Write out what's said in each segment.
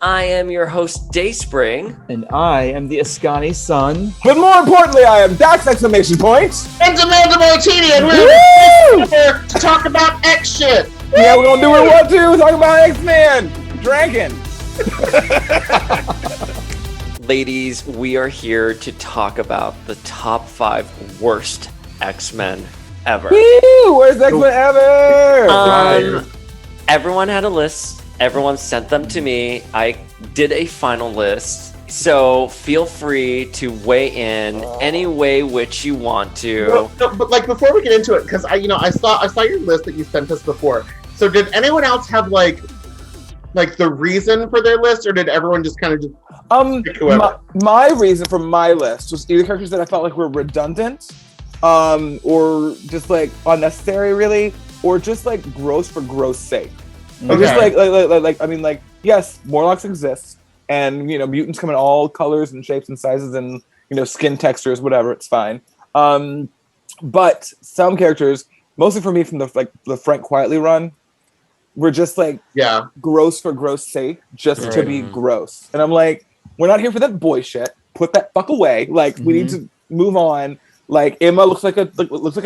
I am your host, Dayspring. And I am the Askani'son. But more importantly, I am Dax Exclamationpoint. And Amanda Martini, and we're here to talk about X shit. Yeah, we're gonna do what we want to. Talk about X-Men. Dragon. Ladies, we are here to talk about the top 5 worst X-Men ever. Woo! Worst X-Men ever. Everyone had a list. Everyone sent them to me. I did a final list. So feel free to weigh in any way which you want to. No, but like before we get into it, because I saw your list that you sent us before. So did anyone else have like the reason for their list, or did everyone just kind of just pick whoever? My reason for my list was either characters that I felt like were redundant, or just like unnecessary, really, or just like gross for gross sake. Okay. Just yes, Morlocks exist, and mutants come in all colors and shapes and sizes and skin textures, whatever. It's fine. But some characters, mostly for me from the Frank Quietly run, were just gross for gross sake, just to be gross. And I'm like, we're not here for that boy shit. Put that fuck away. We need to move on. Like Emma looks like a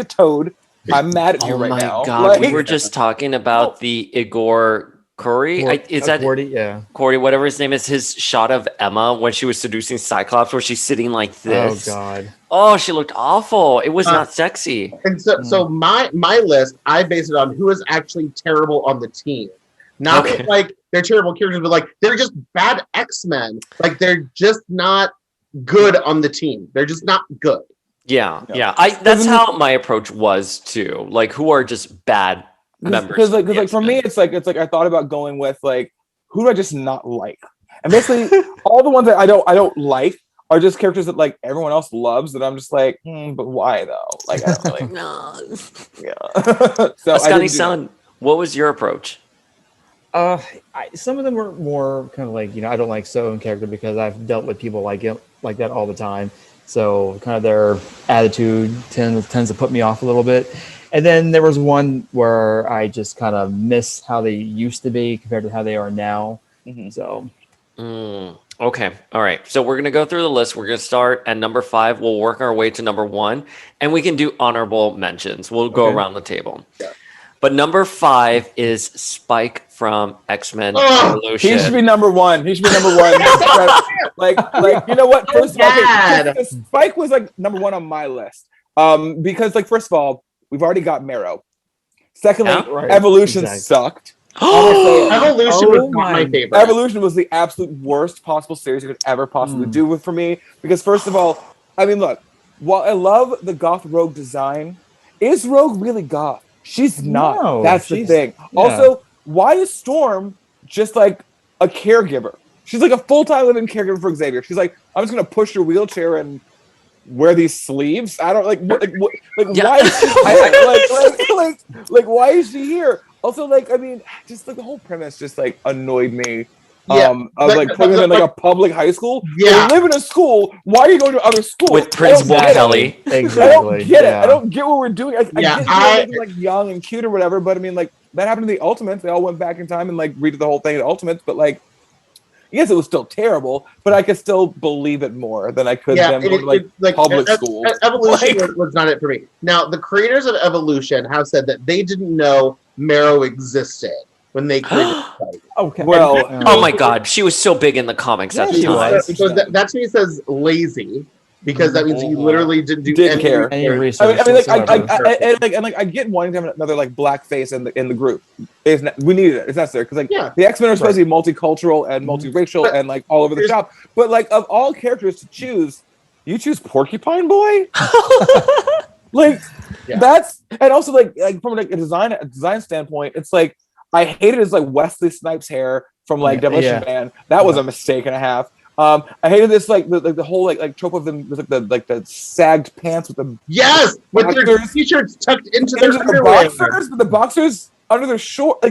toad. I'm mad at you right now. Oh my god, we were just talking about the Igor Corey. Is that Cordy? Yeah. Corey, whatever his name is, his shot of Emma when she was seducing Cyclops, where she's sitting like this. Oh god. Oh, she looked awful. It was not sexy. And so my list, I base it on who is actually terrible on the team. Not like they're terrible characters, but they're just bad X-Men. They're just not good on the team. They're just not good. Yeah. That's how my approach was too. Who are just bad members? Because for me, it's like I thought about going with who do I just not like, and basically all the ones that I don't like are just characters that everyone else loves that I'm just like, but why though? I don't really. No. Yeah. So Askani'son, what was your approach? Some of them were more kind of I don't like so in character because I've dealt with people like that all the time. So kind of their attitude tends to put me off a little bit. And then there was one where I just kind of miss how they used to be compared to how they are now. Mm-hmm. So. Okay. All right. So we're going to go through the list. We're going to start at number 5. We'll work our way to number 1. And we can do honorable mentions. We'll go around the table. Yeah. But number 5 is Spike from X-Men Evolution. He should be number 1. You know what? First of all, Spike was number 1 on my list. Because first of all, we've already got Marrow. Secondly, Evolution sucked. Evolution was my favorite. Evolution was the absolute worst possible series you could ever possibly do for me. Because first of all, look, while I love the goth Rogue design, is Rogue really goth? She's not. No, that's the thing. Yeah. Also, why is Storm just a caregiver? She's a full-time living caregiver for Xavier. She's I'm just gonna push your wheelchair and wear these sleeves. I don't why is she why is she here? Also, just the whole premise just annoyed me. Putting them in a public high school. Yeah, you live in a school. Why are you going to other schools with Principal Kelly? Exactly. I don't get it. I don't get what we're doing. I get young and cute or whatever, but that happened to the Ultimates. They all went back in time and redid the whole thing in the Ultimates. But yes, it was still terrible, but I could still believe it more than I could them going to public school. Evolution was not it for me. Now, the creators of Evolution have said that they didn't know Marrow existed when they created it. Okay. Well, oh my god, she was so big in the comics at the time. So that's when he says lazy, because that means you literally didn't care. Any research. I get wanting to have another black face in the group. We needed it. It's necessary because the X-Men are supposed to be multicultural and multiracial and all over the shop. But of all characters to choose, you choose Porcupine Boy. That's, and also from a design standpoint, it's I hated his Wesley Snipes hair from Demolition Man. That was a mistake and a half. I hated this the whole trope of them with the sagged pants with the with their t-shirts tucked into their boxers, with the boxers under their short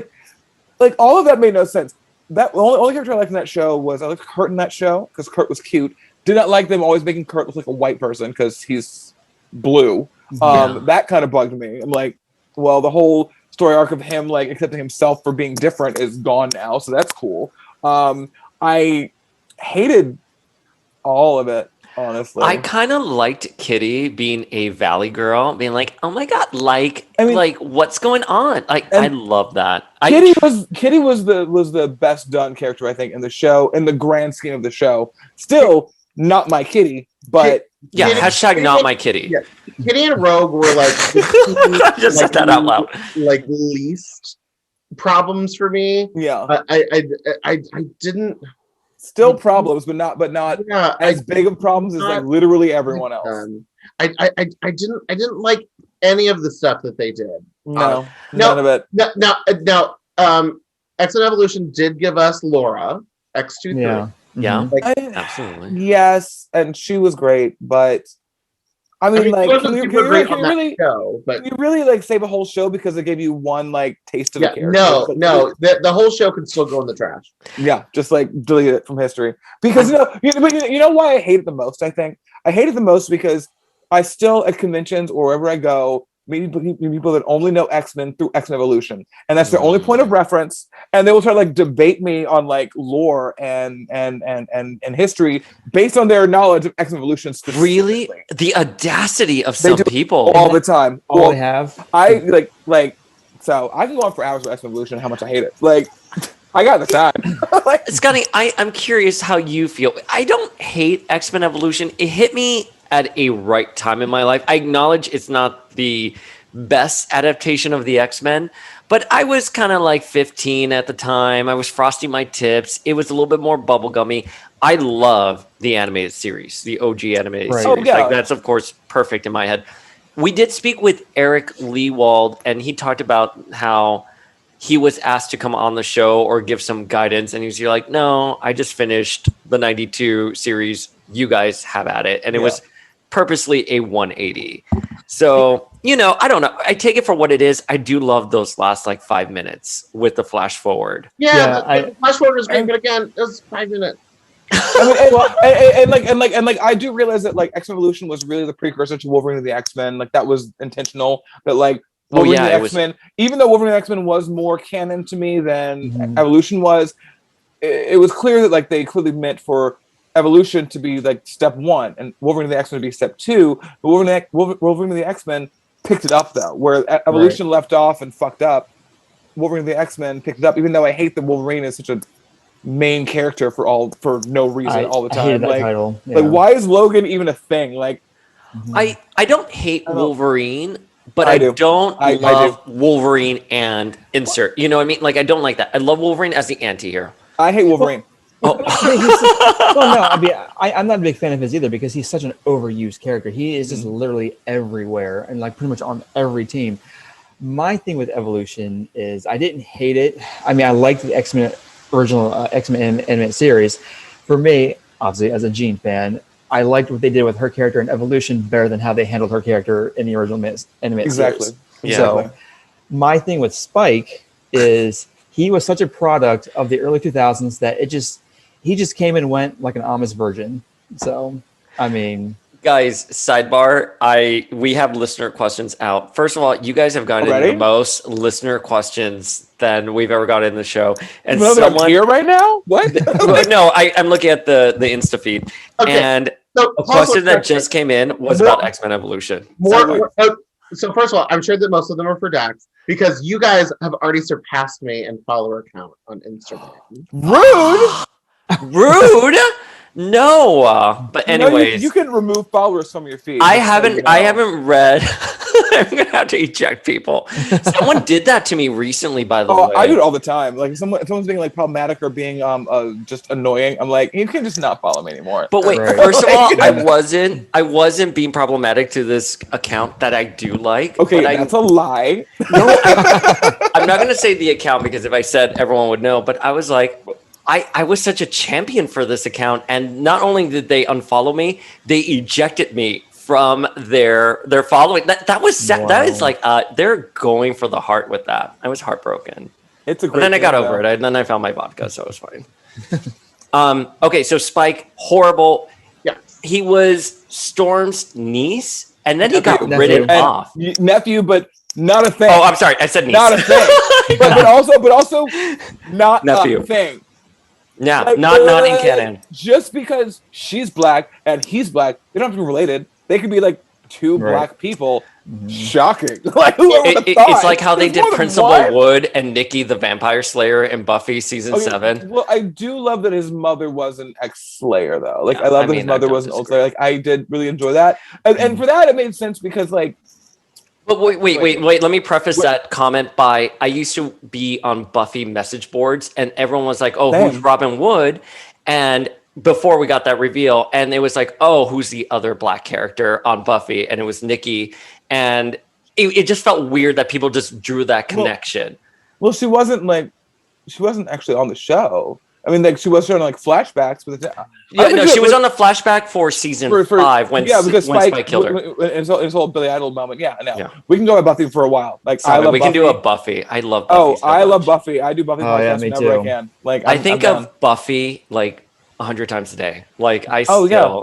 all of that made no sense. That the only character I liked in that show was I liked Kurt in that show because Kurt was cute. Did not like them always making Kurt look like a white person because he's blue. That kind of bugged me. I'm well, the whole story arc of him accepting himself for being different is gone now, so that's cool. I hated all of it, honestly. I kind of liked Kitty being a Valley girl, being like, "Oh my god, like what's going on?" Like, I love that. Kitty was the best done character, I think, in the show, in the grand scheme of the show. Still not my Kitty, but yeah. Hashtag not my Kitty. Yeah. Kitty and Rogue were like I just said that out loud. Like least problems for me. Yeah, I didn't. Still problems, but not as big of problems as like literally everyone else. I didn't like any of the stuff that they did. No, none of it. No. X-Men Evolution did give us Laura X23. Yeah, Like, absolutely. Yes, and she was great, but I mean like, can you really like save a whole show because it gave you one like taste of the character? No, the whole show can still go in the trash. Yeah, just like delete it from history. Because you know why I hate it the most? I think I hate it the most because I still at conventions or wherever I go meet people that only know X-Men through X-Men Evolution, and that's their only point of reference. And they will try to like debate me on like lore and history based on their knowledge of X-Men Evolution. Really, the audacity of some people all the time. All they have. I like. So I can go on for hours with X-Men Evolution. How much I hate it. Like, I got the time. Like, Scotty, I'm curious how you feel. I don't hate X-Men Evolution. It hit me at a right time in my life. I acknowledge it's not the best adaptation of the X-Men, but I was kind of like 15 at the time. I was frosting my tips. It was a little bit more bubblegummy. I love the animated series, the OG animated series. Oh, yeah. Like, that's, of course, perfect in my head. We did speak with Eric Lewald, and he talked about how he was asked to come on the show or give some guidance, and he was like, no, I just finished the 92 series. You guys have at it. And it was purposely a 180. So, I don't know. I take it for what it is. I do love those last like 5 minutes with the flash forward. The flash forward was great, but again, it was 5 minutes. I mean, I do realize that like X-Men Evolution was really the precursor to Wolverine and the X-Men. Like that was intentional. But like Wolverine and the X-Men, even though Wolverine and the X-Men was more canon to me than Evolution was, it was clear that like they clearly meant for Evolution to be like step 1 and Wolverine and the X-Men to be step 2. But Wolverine and the X-Men picked it up though, where Evolution left off and fucked up. Wolverine and the X-Men picked it up, even though I hate that Wolverine is such a main character for no reason all the time. I hated that title. Yeah. Like, why is Logan even a thing? Like, I don't hate Wolverine, but I don't love Wolverine and insert. You know what I mean? Like, I don't like that. I love Wolverine as the anti-hero. I hate Wolverine. Well, no, I mean, I'm not a big fan of his either because he's such an overused character. He is just literally everywhere and like pretty much on every team. My thing with Evolution is I didn't hate it. I mean, I liked the X-Men original X-Men animated series. For me, obviously, as a Jean fan, I liked what they did with her character in Evolution better than how they handled her character in the original animated series. Yeah. So my thing with Spike is he was such a product of the early 2000s that he just came and went like an Amish virgin. So, I mean... Guys, sidebar, we have listener questions out. First of all, you guys have gotten into the most listener questions than we've ever gotten in the show. And someone here right now? What? No, I'm looking at the Insta feed. Okay. And a question that just came in was about X-Men Evolution. So first of all, I'm sure that most of them are for Dax because you guys have already surpassed me in follower count on Instagram. Rude. No, but anyways, you can remove followers from your feed. I haven't read. I'm gonna have to eject people. Someone did that to me recently, by the way. I do it all the time. Like if someone's being like problematic or being just annoying, I'm like, you can just not follow me anymore. But wait, first of all, I wasn't being problematic to this account that I do like. Okay, that's a lie. No, I'm not gonna say the account because if I said, everyone would know. But I was like. I was such a champion for this account, and not only did they unfollow me, they ejected me from their following. That was sad. Wow. That is like they're going for the heart with that. I was heartbroken. It's a great. But then I got over it. And then I found my vodka, so it was fine. Okay, so Spike, horrible. Yeah, he was Storm's niece, and then he got written off. Nephew, but not a thing. Oh, I'm sorry, I said niece. Not a thing. but also not nephew. A thing. Yeah, Like, not in canon. Just because she's black and he's black, they don't have to be related. They could be like two black people. Shocking. Like, who would have thought? It's like how they There's did more than Principal one? Wood and Nikki the Vampire Slayer in Buffy season 7. Well, I do love that his mother was an ex-Slayer, though. Like, I love that his mother was an old Slayer. Like, I did really enjoy that. And for that, it made sense because, like... But wait. Let me preface that comment by, I used to be on Buffy message boards, and everyone was like, oh, who's Robin Wood? And before we got that reveal, and it was like, oh, who's the other black character on Buffy? And it was Nikki. And it just felt weird that people just drew that connection. Well, she wasn't actually on the show. I mean, like, she was showing like flashbacks, but she was on the flashback for season 5 when Spike killed her. His whole Billy Idol moment. We can go about Buffy for a while. Like, we can do a Buffy. I love Buffy. Oh, I love Buffy. I do Buffy podcasts whenever I can. Like, I think of Buffy like 100 times a day. Like, I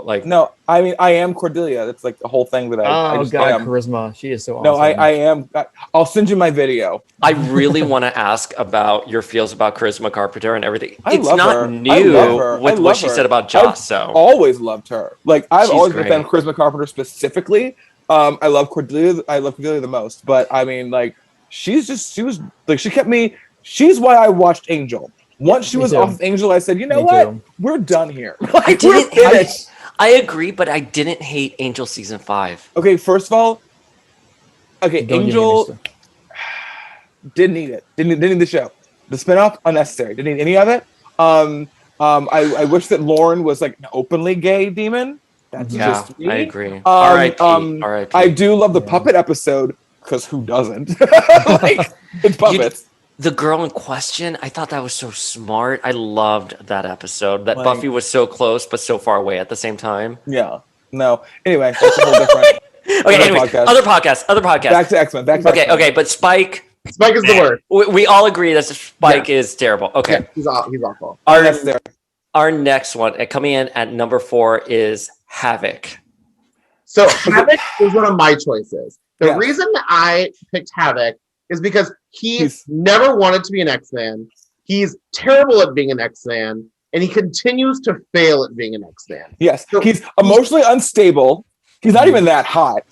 like. No, I mean, I am Cordelia. That's like the whole thing that I just am. Charisma. She is so awesome. No, I am. I'll send you my video. I really want to ask about your feels about Charisma Carpenter and everything. It's not new with what she said about Joss. So always loved her. Like, I've always been a fan of Charisma Carpenter specifically. I love Cordelia. I love Cordelia the most. But I mean, like, she was like, she kept me. She's why I watched Angel. Once she was off of Angel, I said, you know what? We're done here. Like, I agree, but I didn't hate Angel season 5. Okay, first of all, Angel didn't need it. Didn't need the show. The spinoff, unnecessary. Didn't need any of it. I wish that Lauren was like an openly gay demon. That's just me. I agree. R.I.P. I do love the puppet episode, because who doesn't? Like, it's puppets. The girl in question, I thought that was so smart. I loved that episode. That Buffy was so close, but so far away at the same time. Yeah. No. Anyway, that's a whole different. Other podcast. Back to X-Men. Okay, but Spike is the worst. We all agree that Spike is terrible. Okay. Yeah, he's awful. Our next one, coming in at number 4, is Havoc. So Havoc was one of my choices. The reason that I picked Havoc is because he's never wanted to be an X-Man. He's terrible at being an X-Man, and he continues to fail at being an X-Man. Yes, so he's emotionally unstable. He's not even that hot.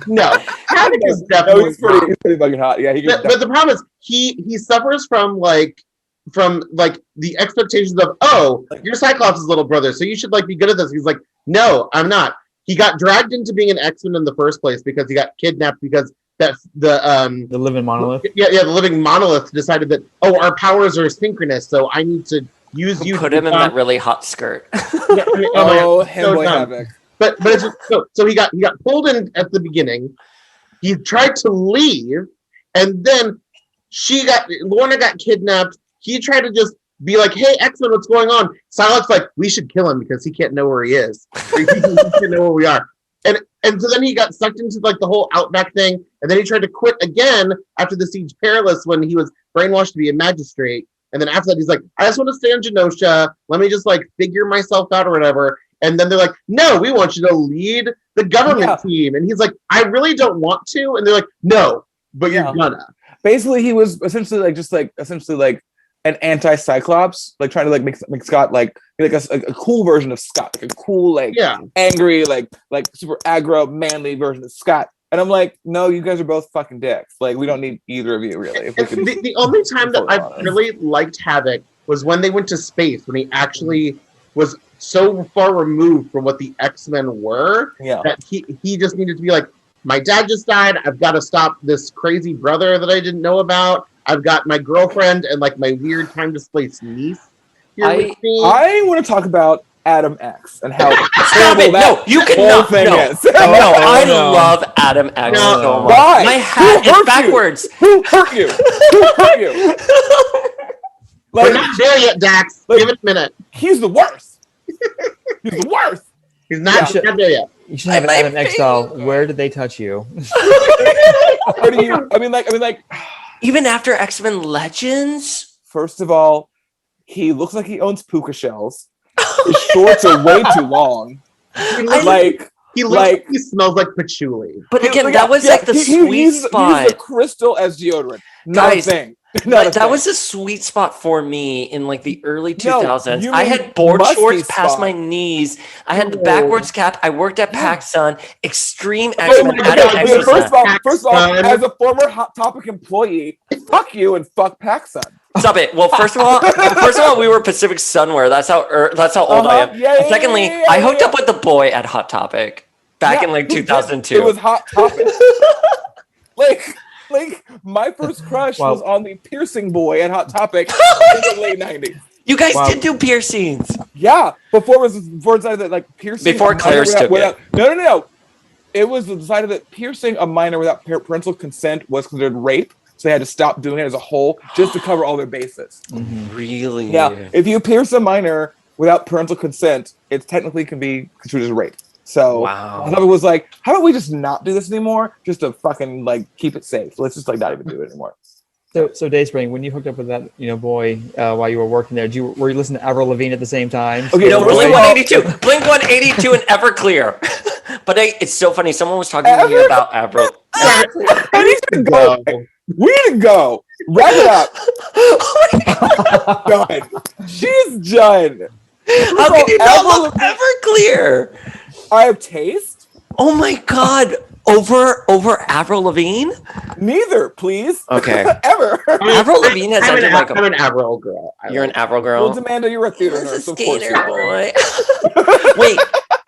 No, Havoc is definitely he's pretty fucking hot. Yeah, but the problem is he suffers from the expectations of, oh, you're Cyclops' little brother, so you should like be good at this. He's like, no, I'm not. He got dragged into being an X-Men in the first place because he got kidnapped because the living monolith. The living monolith decided that, oh, our powers are synchronous, so I need to use you. Put him in that really hot skirt. Havoc. But it's so he got pulled in at the beginning. He tried to leave, and then Lorna got kidnapped. He tried to just be like, hey, X-Men, what's going on? Psylocke's like, we should kill him because he can't know where he is. He can't know where we are. And so then he got sucked into like the whole Outback thing, and then he tried to quit again after the Siege Perilous when he was brainwashed to be a magistrate. And then after that, he's like, I just want to stay on Genosha. Let me just like figure myself out or whatever. And then they're like, no, we want you to lead the government team. And he's like, I really don't want to. And they're like, no, but you're gonna. Basically, he was essentially like an anti-Cyclops, like trying to like make Scott like a cool version of Scott, like a cool angry like super aggro manly version of Scott. And I'm like, no, you guys are both fucking dicks. Like, we don't need either of you really. The only time that I really liked Havoc was when they went to space, when he actually was so far removed from what the X-Men were that he just needed to be like, my dad just died. I've got to stop this crazy brother that I didn't know about. I've got my girlfriend and like my weird time displaced niece here with me. I want to talk about Adam X and how terrible that whole thing is. I love Adam X so much. Why? My hat is backwards. Who hurt you? Who hurt you? We're not there yet, Dax. Give it a minute. He's the worst. He's the worst. He's not there yet. You should have an Adam X style. Where did they touch you? Where do you? I mean, like. Even after X-Men Legends? First of all, he looks like he owns puka shells. His shorts are way too long. He looks like he smells like patchouli. But again, that was like the sweet spot. He used the crystal as deodorant. Guys, But that was a sweet spot for me in like the early 2000s. you I mean had board musty shorts past spot. my knees. I had the backwards cap. I worked at PacSun. Extreme Okay, X-Men. my Had an God, Exo first set. of all, as a former Hot Topic employee, fuck you and fuck PacSun. Stop it. Well, first of all, we were Pacific Sunwear. That's how old I am. Yeah, And secondly, I hooked up with the boy at Hot Topic back in like 2002. It was Hot Topic. like my first crush was on the piercing boy at Hot Topic in the late 90s. You guys did do piercings. Yeah, before it decided that like piercing. Before Claire's took it. No. It was decided that piercing a minor without parental consent was considered rape, so they had to stop doing it as a whole just to cover all their bases. Really? Yeah. If you pierce a minor without parental consent, it technically can be construed as rape. So I thought it was like, how about we just not do this anymore, just to fucking like keep it safe? Let's just like not even do it anymore. So Dayspring, when you hooked up with that boy while you were working there, were you listening to Avril Lavigne at the same time? Okay, no, Blink 182 and Everclear. But it's so funny. Someone was talking to me about Avril. I need to go. We need to go. Wrap it up. Done. She's done. How can you not love Everclear? I have taste. Oh my God. Over Avril Lavigne? Neither, please. Okay. Ever. Avril Lavigne has I'm like an Avril girl. You're an Avril girl? Well, Demanda, you're a theater This is nurse. a Of course skater you are. boy. Wait,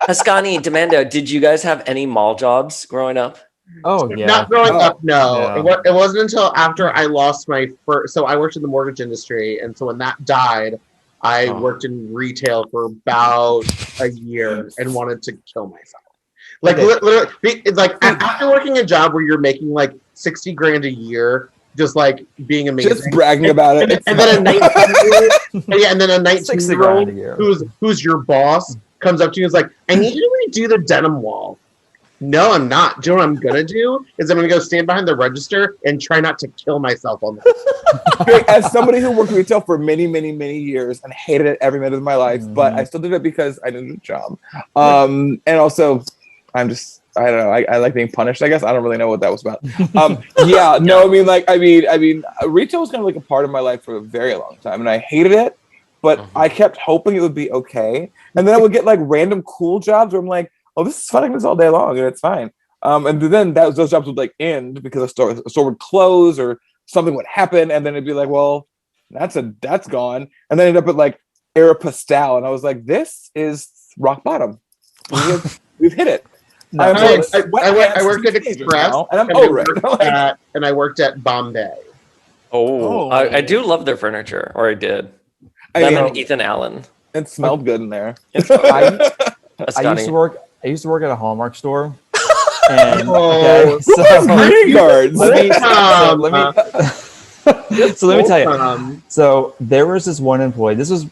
Askani, Demanda, did you guys have any mall jobs growing up? Oh, yeah. Not growing up, no. Yeah. It wasn't until after I lost my first. So I worked in the mortgage industry, and so when that died, I worked in retail for about a year and wanted to kill myself. Like literally, it's like after working a job where you're making like 60 grand a year, just like being amazing, Just bragging about it. and then a 19-year-old a year. who's your boss comes up to you and is like, I need you to redo the denim wall. No, I'm not. Do you know what I'm gonna do? Is I'm gonna go stand behind the register and try not to kill myself on that. Okay, as somebody who worked retail for many, many, many years and hated it every minute of my life, but I still did it because I needed a job. And also, I don't know. I like being punished, I guess. I don't really know what that was about. I mean, retail was kind of like a part of my life for a very long time, and I hated it, but I kept hoping it would be okay. And then I would get like random cool jobs where I'm like, oh, this is fun. I can do this all day long, and it's fine. And then those jobs would like end because a store would close or something would happen, and then it'd be like, well, that's gone. And then I ended up at like Aeropostale, and I was like, this is rock bottom. We've hit it. No, I worked at Express, and I'm over it. And I worked at Bombay. I do love their furniture, or I did. Them and Ethan Allen. It smelled good in there. I used to work at a Hallmark store. And greeting cards. Let me tell you. So there was this one employee. This was,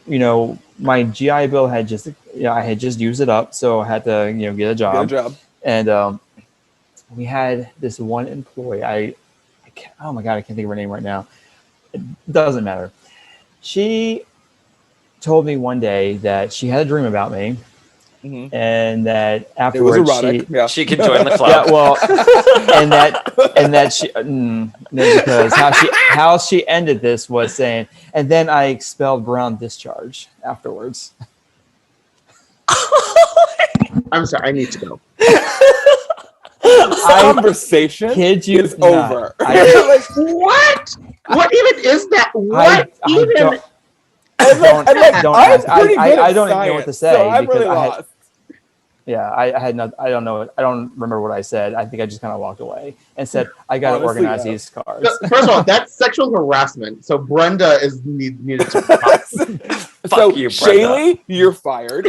my GI Bill had just, I had just used it up, so I had to, get a job. And we had this one employee. Oh my God, I can't think of her name right now. It doesn't matter. She told me one day that she had a dream about me. Mm-hmm. And that afterwards it was erotic. She could join the club. Yeah, well, and that she because how she ended this was saying, and then I expelled Brown discharge afterwards. I'm sorry, I need to go. Conversation is over. Like, what? What even is that? What even? I don't even know what to say. So I'm really lost. I don't know. I don't remember what I said. I think I just kind of walked away and said, I got to organize these cards. First of all, that's sexual harassment. So Brenda is needed to. Fuck you, Brenda. Shaylee, you're fired.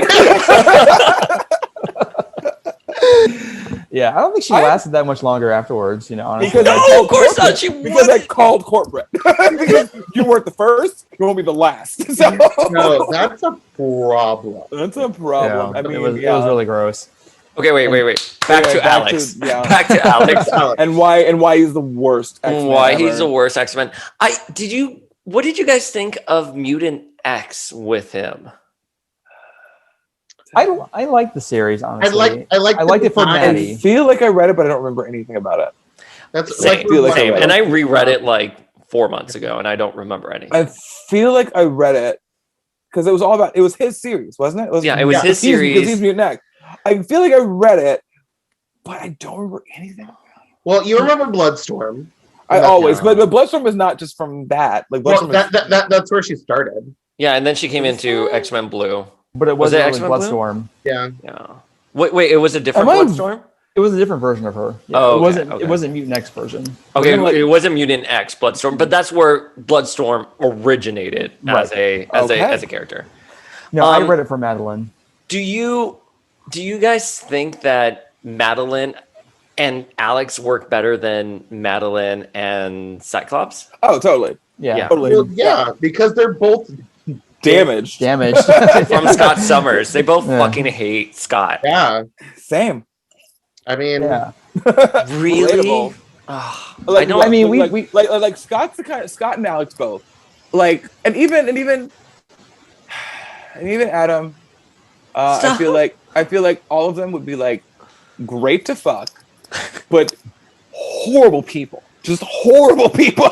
Yeah, I don't think she lasted that much longer afterwards, honestly. Because of course not. Because I called corporate. Because you weren't the first, you won't be the last. So. No, that's a problem. That's a problem. Yeah, I mean, it was really gross. Okay, wait. Back to Alex. Back to Alex. And why he's the worst X-Men Why ever. he's the worst X-Men. What did you guys think of Mutant X with him? I like the series, honestly. I liked it for Maddie. I feel like I read it, but I don't remember anything about it. That's same. And I reread it like 4 months ago, and I don't remember any. I feel like I read it because it was his series, wasn't it? It was his series. Because he's Mutant X. I feel like I read it, but I don't remember anything. Well, you remember Bloodstorm. But Bloodstorm is not just from that. Like Bloodstorm that's where she started. Yeah, and then she came into X-Men Blue. But it wasn't really X-Men Blue? Bloodstorm. Yeah. Wait, it was a different Bloodstorm? It was a different version of her. Yeah, Oh, it wasn't Mutant X version. Okay, it wasn't Mutant X Bloodstorm, but that's where Bloodstorm originated as a character. No, I read it for Madeline. Do you guys think that Madeline and Alex work better than Madeline and Cyclops? Oh, totally. Yeah. Totally. Well, yeah, because they're both damaged. From Scott Summers. They both fucking hate Scott. Yeah. Same. I mean, really? Like Scott's the kind of Scott and Alex both. Like, and even Adam. I feel like all of them would be like great to fuck, but horrible people. Just horrible people.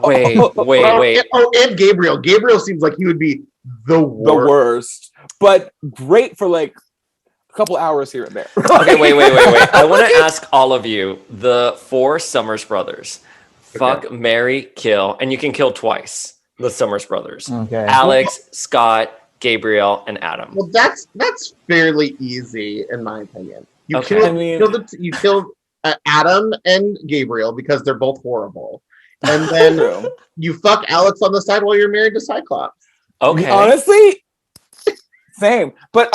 Wait. Oh, and Gabriel. Gabriel seems like he would be the worst. But great for like a couple hours here and there. Okay, wait. I want to ask all of you, the 4 Summers brothers. Fuck, marry, kill, and you can kill twice. The Summers brothers. Okay. Alex, Scott, Gabriel, and Adam. Well, that's fairly easy in my opinion. You kill Adam and Gabriel because they're both horrible, and then you fuck Alex on the side while you're married to Cyclops. Okay. Honestly, same. But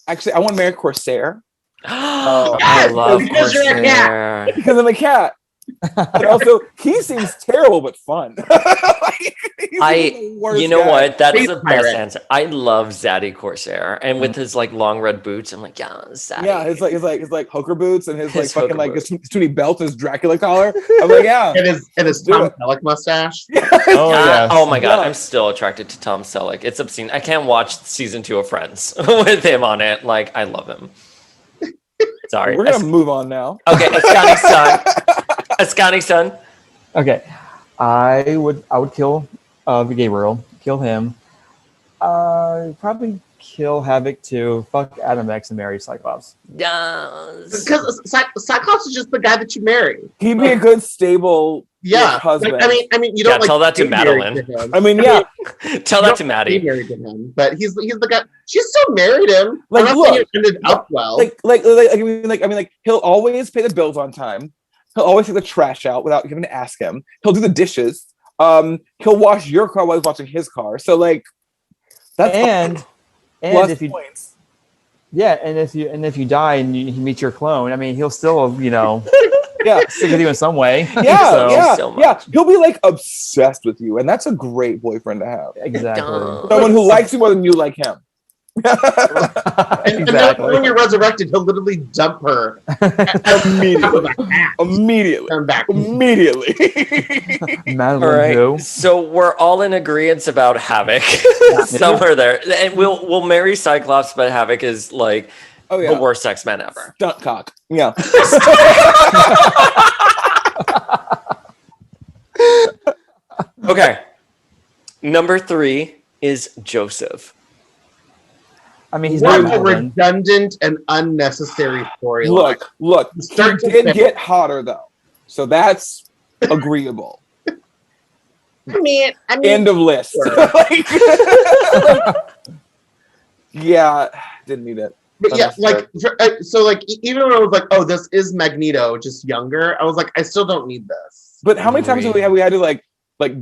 actually, I want to marry Corsair. I love Corsair. Because I'm a cat. But also, he seems terrible but fun. You know what? That's the best answer. I love Zaddy Corsair, and with his like long red boots, I'm like, yeah, Zaddy. Yeah, his like hooker boots and his like fucking like his toonie belt, his Dracula collar. I'm like, yeah, and his Tom Selleck mustache. Oh my god, I'm still attracted to Tom Selleck. It's obscene. I can't watch season 2 of Friends with him on it. Like, I love him. Sorry, we're gonna move on now. Okay, Askani'son. Okay, I would kill Gabriel. Kill him. Probably kill Havoc too. Fuck Adam X and marry Cyclops. Yes. Because Cyclops is just the guy that you marry. He'd be a good stable husband. I mean, you don't tell that to Madeline. I mean, yeah. Tell that to Maddie. Married to him, but he's the guy. She still married him. Like, I'm not saying it ended up well. Like, he'll always pay the bills on time. He'll always take the trash out without having to ask him. He'll do the dishes. He'll wash your car while he's washing his car. So like, that's and if you points. Yeah, and if you die and you meet your clone, I mean, he'll still stick with you in some way. Yeah. He'll be like obsessed with you, and that's a great boyfriend to have. Exactly. Someone who likes you more than you like him. And then when you're resurrected, he'll literally dump her immediately. Come back immediately. Madeline, all right. So we're all in agreement about Havoc. Somewhere there, and we'll marry Cyclops, but Havoc is like the worst X-Men ever. Stunt cock. Yeah. Okay. Number 3 is Joseph. I mean, he's what not a redundant and unnecessary storyline. Look. He did get hotter though, so that's agreeable. I mean, end of list. Sure. Yeah, didn't need it. But yeah, even when I was like, oh, this is Magneto, just younger, I was like, I still don't need this. But how many times have we had to like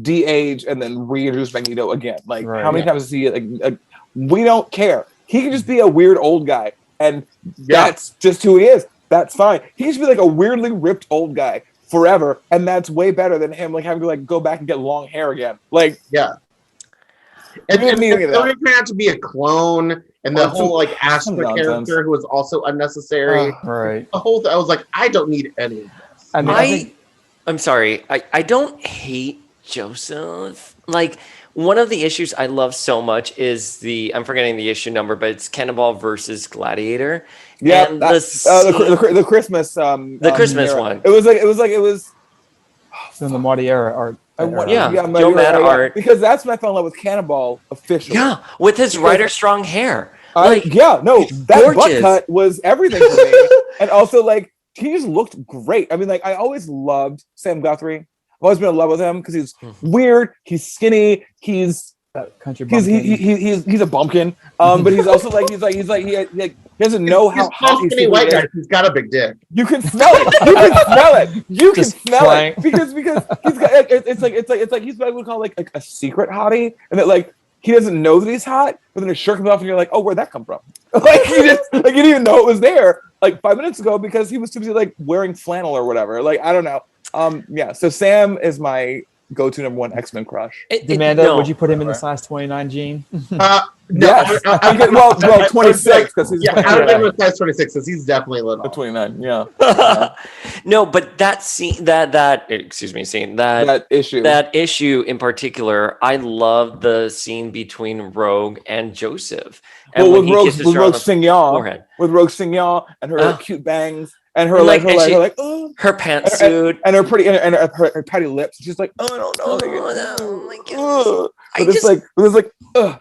de-age and then reintroduce Magneto again? Like, how many times does he like we don't care. He can just be a weird old guy, and that's just who he is. That's fine. He can just be like a weirdly ripped old guy forever, and that's way better than him like having to like go back and get long hair again. Like, yeah. And then it turned out to be a clone, and the whole like Astra character who was also unnecessary. Right. The whole I was like, I don't need any of this. I mean, I'm sorry. I don't hate Joseph. Like, one of the issues I love so much is I'm forgetting the issue number, but it's Cannonball versus Gladiator. Yeah, and the Christmas. The Christmas era. one. It was in the Maudiera art. Yeah, maybe Joe you're Mad right, art. because that's when I fell in love with Cannonball officially. Yeah, with his Rider Strong hair. That gorgeous. butt cut was everything for me. And also, like, he just looked great. I mean, like, I always loved Sam Guthrie. I've always been in love with him because he's weird, he's skinny, he's country bumpkin. he's a bumpkin. But he's also like he doesn't know how hot he's skinny white guy. He's got a big dick. You can smell it. You can smell it. You can smell it because he's got it's like he's what I would call like a secret hottie, and that like he doesn't know that he's hot, but then his shirt comes off and you're like, oh, where'd that come from? Like he just like you didn't even know it was there like 5 minutes ago because he was too busy like wearing flannel or whatever. Like I don't know. So Sam is my go-to number one X-Men crush. Amanda, would you put him in the size 29 gene? Yes. Well, 26 because he's I would give him a size 26 because he's definitely a little 29. Yeah. No, but that scene, that issue in particular, I love the scene between Rogue and Joseph. And with Rogue Signon and her cute bangs. And her her pantsuit and her pretty and her patty lips. She's like, oh, I don't know.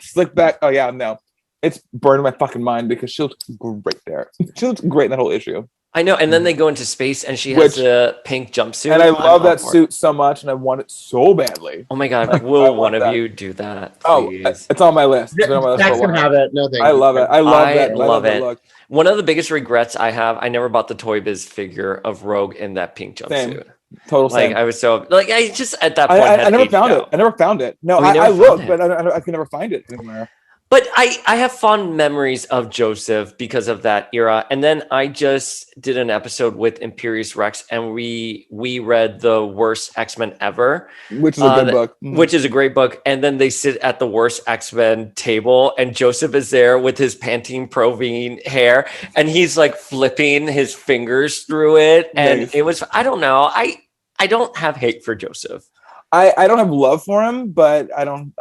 Slick back. Oh yeah, no, it's burned my fucking mind because she looked great there. She looked great in that whole issue. I know, and then they go into space, and she has a pink jumpsuit, and I love that suit so much, and I want it so badly. Oh my god, will one of you do that? Please? Oh, it's on my list. It's been on my list for a while. Have it. No, thank I love it. I love it. Look. One of the biggest regrets I have, I never bought the Toy Biz figure of Rogue in that pink jumpsuit. Total like same. I was so like I just at that point I never found it. I never found it. No, I looked, but I could never find it anywhere. But I have fond memories of Joseph because of that era. And then I just did an episode with Imperious Rex, and we read The Worst X-Men Ever. Which is a good book. Which is a great book. And then they sit at the Worst X-Men table, and Joseph is there with his Pantene Provine hair, and he's like flipping his fingers through it. And it was, I don't know. I don't have hate for Joseph. I don't have love for him, but I don't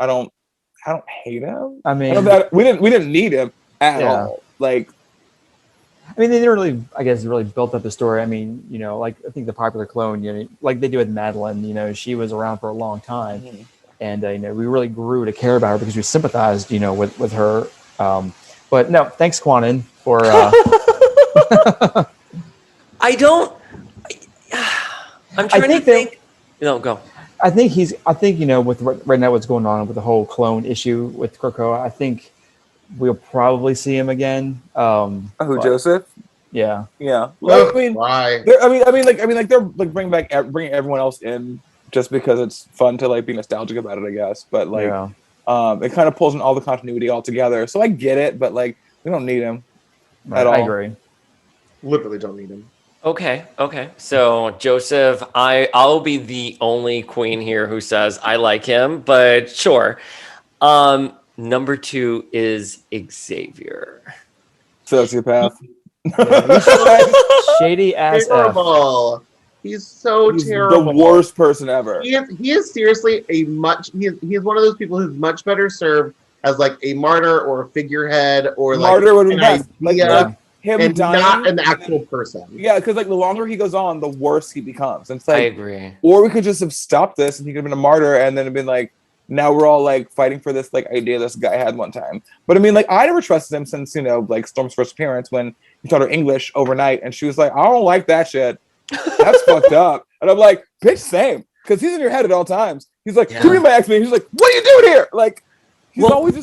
hate him. I mean, we didn't need him at all. Like, I mean, they didn't really, I guess, really built up the story. I mean, like I think the popular clone, like they do with Madeline, she was around for a long time, and we really grew to care about her because we sympathized, with her. But no, thanks, Quanon, for. I'm trying to think. No, go. I think with right now what's going on with the whole clone issue with Krakoa, I think we'll probably see him again. Joseph? Yeah. Yeah. Well, why? I mean, they're like bringing everyone else in just because it's fun to like be nostalgic about it, I guess. But like, it kind of pulls in all the continuity all together. So I get it, but like, we don't need him at all. I agree. Literally don't need him. Okay. So Joseph, I'll be the only queen here who says I like him, but sure. Number 2 is Xavier. Sociopath. Shady ass terrible. He's so terrible. The worst person ever. He is seriously he is one of those people who's much better served as like a martyr or a figurehead or martyr would be best. Him and dying, not an actual person. Yeah, because like the longer he goes on, the worse he becomes. And it's like, I agree. Or we could just have stopped this, and he could have been a martyr, and then have been like, now we're all like fighting for this like idea this guy had one time. But I mean, like I never trusted him since like Storm's first appearance when he taught her English overnight, and she was like, I don't like that shit. That's fucked up. And I'm like, bitch, same, because he's in your head at all times. He's like, give me my X-Men. He's like, what are you doing here? Like. He's always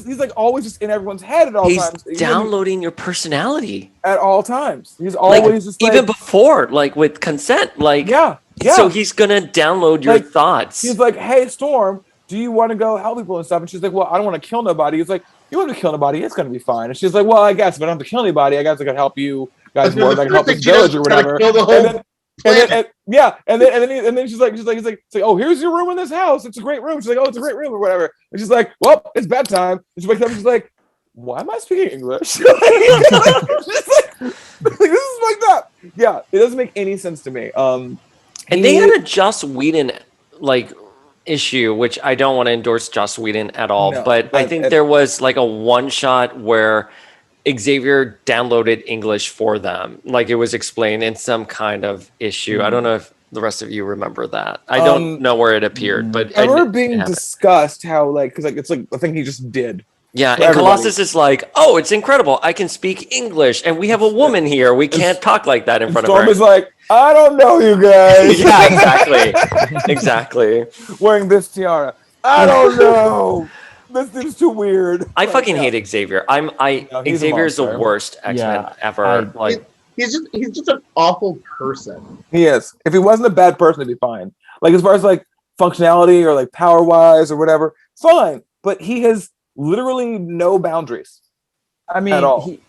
just in everyone's head at all times. He's downloading your personality at all times. He's always just even before, like with consent, like yeah. So he's gonna download your thoughts. He's like, "Hey, Storm, do you want to go help people and stuff?" And she's like, "Well, I don't want to kill nobody." He's like, "You want to kill nobody? It's gonna be fine." And she's like, "Well, I guess if I don't have to kill anybody, I guess I can help you guys more. I can help this village or whatever." And then she's like, oh, here's your room in this house. It's a great room. She's like, oh, it's a great room or whatever. And she's like, well, it's bedtime. And she wakes up and she's like, why am I speaking English? This is like that. Yeah, it doesn't make any sense to me. And they had a Joss Whedon like issue, which I don't want to endorse Joss Whedon at all, but I think there was like a one shot where Xavier downloaded English for them. Like it was explained in some kind of issue. I don't know if the rest of you remember that. I don't know where it appeared, but I remember it being happened. discussed how because it's like a thing he just did. Yeah, for and everybody. Colossus is like, oh, it's incredible. I can speak English, and we have a woman here. We can't talk like that in And front Storm of her. is like, I don't know you guys. Yeah, exactly. Exactly. Wearing this tiara. I don't know. This seems too weird. I Like, fucking yeah. hate Xavier. No, he's a Xavier is the monster. worst X-Men Yeah, ever. He's just an awful person. He is. If he wasn't a bad person, it'd be fine. Like as far as like functionality or like power wise or whatever, fine. But he has literally no boundaries. I mean, At all. he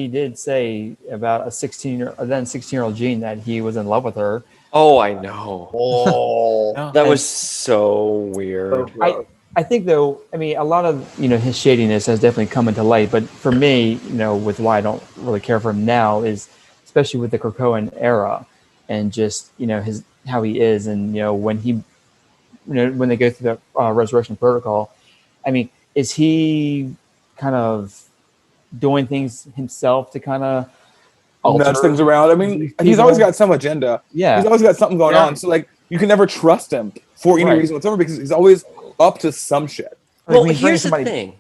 did say about a 16-year-old Jean that he was in love with her. Oh, I know. Oh, That was so weird. I think though, a lot of his shadiness has definitely come into light. But for me, with why I don't really care for him now is especially with the Krakoan era and just his how he is and when he when they go through the Resurrection Protocol. Is he kind of doing things himself to kind of Nudge things around? He's always got some agenda. Yeah, he's always got something going on. So like, you can never trust him for any reason whatsoever because he's always up to some shit. Well, here's the thing.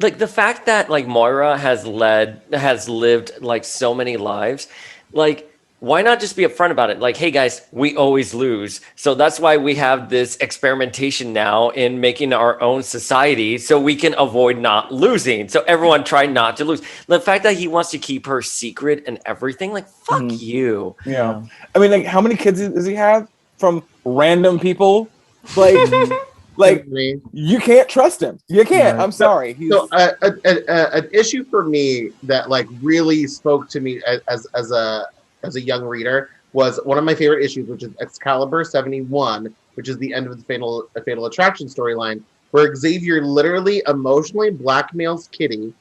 Like the fact that like Moira has lived like so many lives, like why not just be upfront about it? Like, hey guys, we always lose. So that's why we have this experimentation now in making our own society so we can avoid not losing. So everyone try not to lose. The fact that he wants to keep her secret and everything, like fuck you. Yeah. Like how many kids does he have from random people? Like you can't trust him. You can't. I'm sorry. So an issue for me that like really spoke to me as a young reader was one of my favorite issues, which is Excalibur 71, which is the end of the Fatal Attraction storyline, where Xavier literally emotionally blackmails Kitty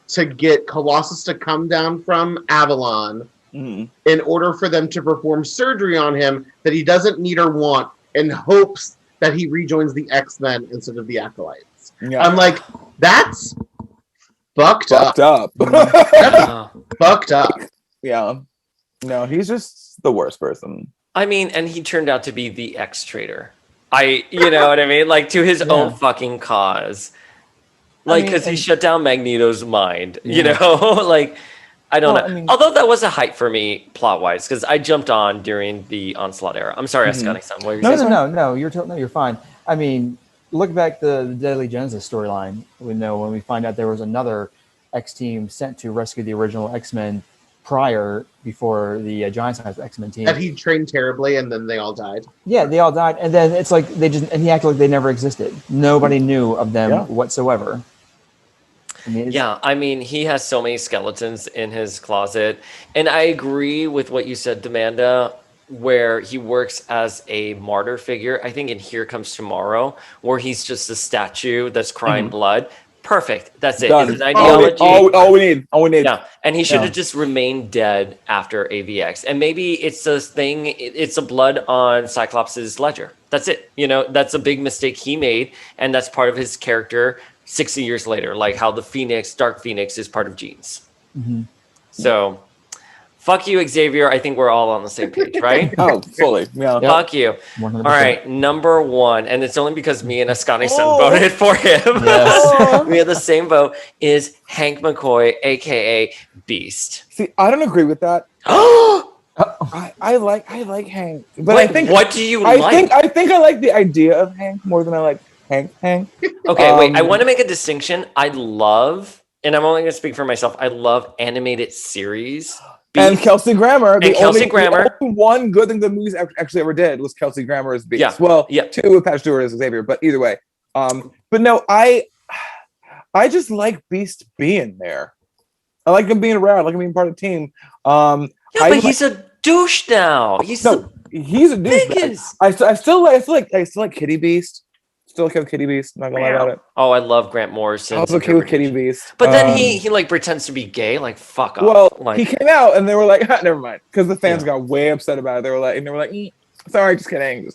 to get Colossus to come down from Avalon in order for them to perform surgery on him that he doesn't need or want, in hopes that he rejoins the X-Men instead of the Acolytes. Yeah. I'm like, that's fucked up. That's fucked up. Yeah. No, he's just the worst person. And he turned out to be the X-Traitor. You know what I mean? Like to his own fucking cause. Like, because he shut down Magneto's mind, you know? Like, I don't know. Although that was a hype for me plot-wise, because I jumped on during the Onslaught era. I'm sorry, Askani'son. What were you saying? No. You're fine. Look back the Deadly Genesis storyline. When we find out there was another X-team sent to rescue the original X-Men before the Giant Size X-Men team. That he trained terribly and then they all died. Yeah, they all died. And then it's like he acted like they never existed. Nobody knew of them whatsoever. He has so many skeletons in his closet. And I agree with what you said, Demanda, where he works as a martyr figure. I think in Here Comes Tomorrow, where he's just a statue that's crying blood. Perfect. That's it. Done. It's an ideology. All we need. Yeah. And he should have just remained dead after AVX. And maybe it's a thing, it's a blood on Cyclops' ledger. That's it. That's a big mistake he made. And that's part of his character 60 years later, like how the Dark Phoenix is part of Jeans. So fuck you, Xavier. I think we're all on the same page, right? Oh, fully. Yeah. Fuck you. 100%. All right, number one, and it's only because me and Askani'son voted for him. Yes. We have the same vote, is Hank McCoy, aka Beast. See, I don't agree with that. I like Hank, but I think what do you like? I think I like the idea of Hank more than I like Hank. Okay, wait. I want to make a distinction. I love, and I'm only going to speak for myself. I love animated series. Beast. And Kelsey Grammer. The only one good thing the movies actually ever did was Kelsey Grammer as Beast. Yeah. Well, two with Patrick Stewart as Xavier, but either way. But no, I just like Beast being there. I like him being around. I like him being part of the team. But he's a douche now. He's a douche. I still like Kitty Beast. Still like Kitty Beast. Not gonna lie about it. Oh, I love Grant Morrison. I was okay with Kitty Beast. But then he like pretends to be gay. Like fuck off. Well, he came out and they were like, never mind, because the fans got way upset about it. They were like, sorry, just kidding.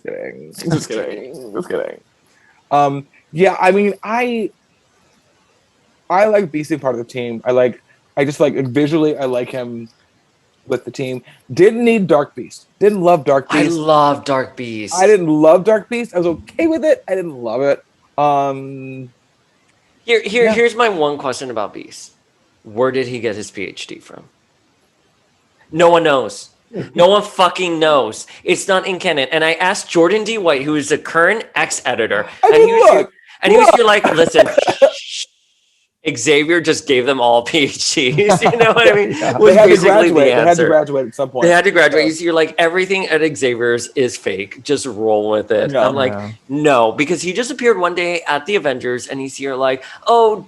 I like Beast being part of the team. I just like visually. I like him with the team. Didn't need Dark Beast. Didn't love Dark I Beast. love Dark Beast. I didn't love Dark Beast. I was okay with it. I didn't love it. Here's my one question about Beast. Where did he get his PhD from? No one knows. No one fucking knows. It's not in canon. And I asked Jordan D. White, who is the current ex-editor, and he was here like, listen, Xavier just gave them all PhDs. You know what I mean? Yeah. Was They had to basically graduate. the They had to answer. graduate at some point. They had to graduate. You're like, everything at Xavier's is fake. Just roll with it. Yeah. I'm like, no, because he just appeared one day at the Avengers and he's here like, oh,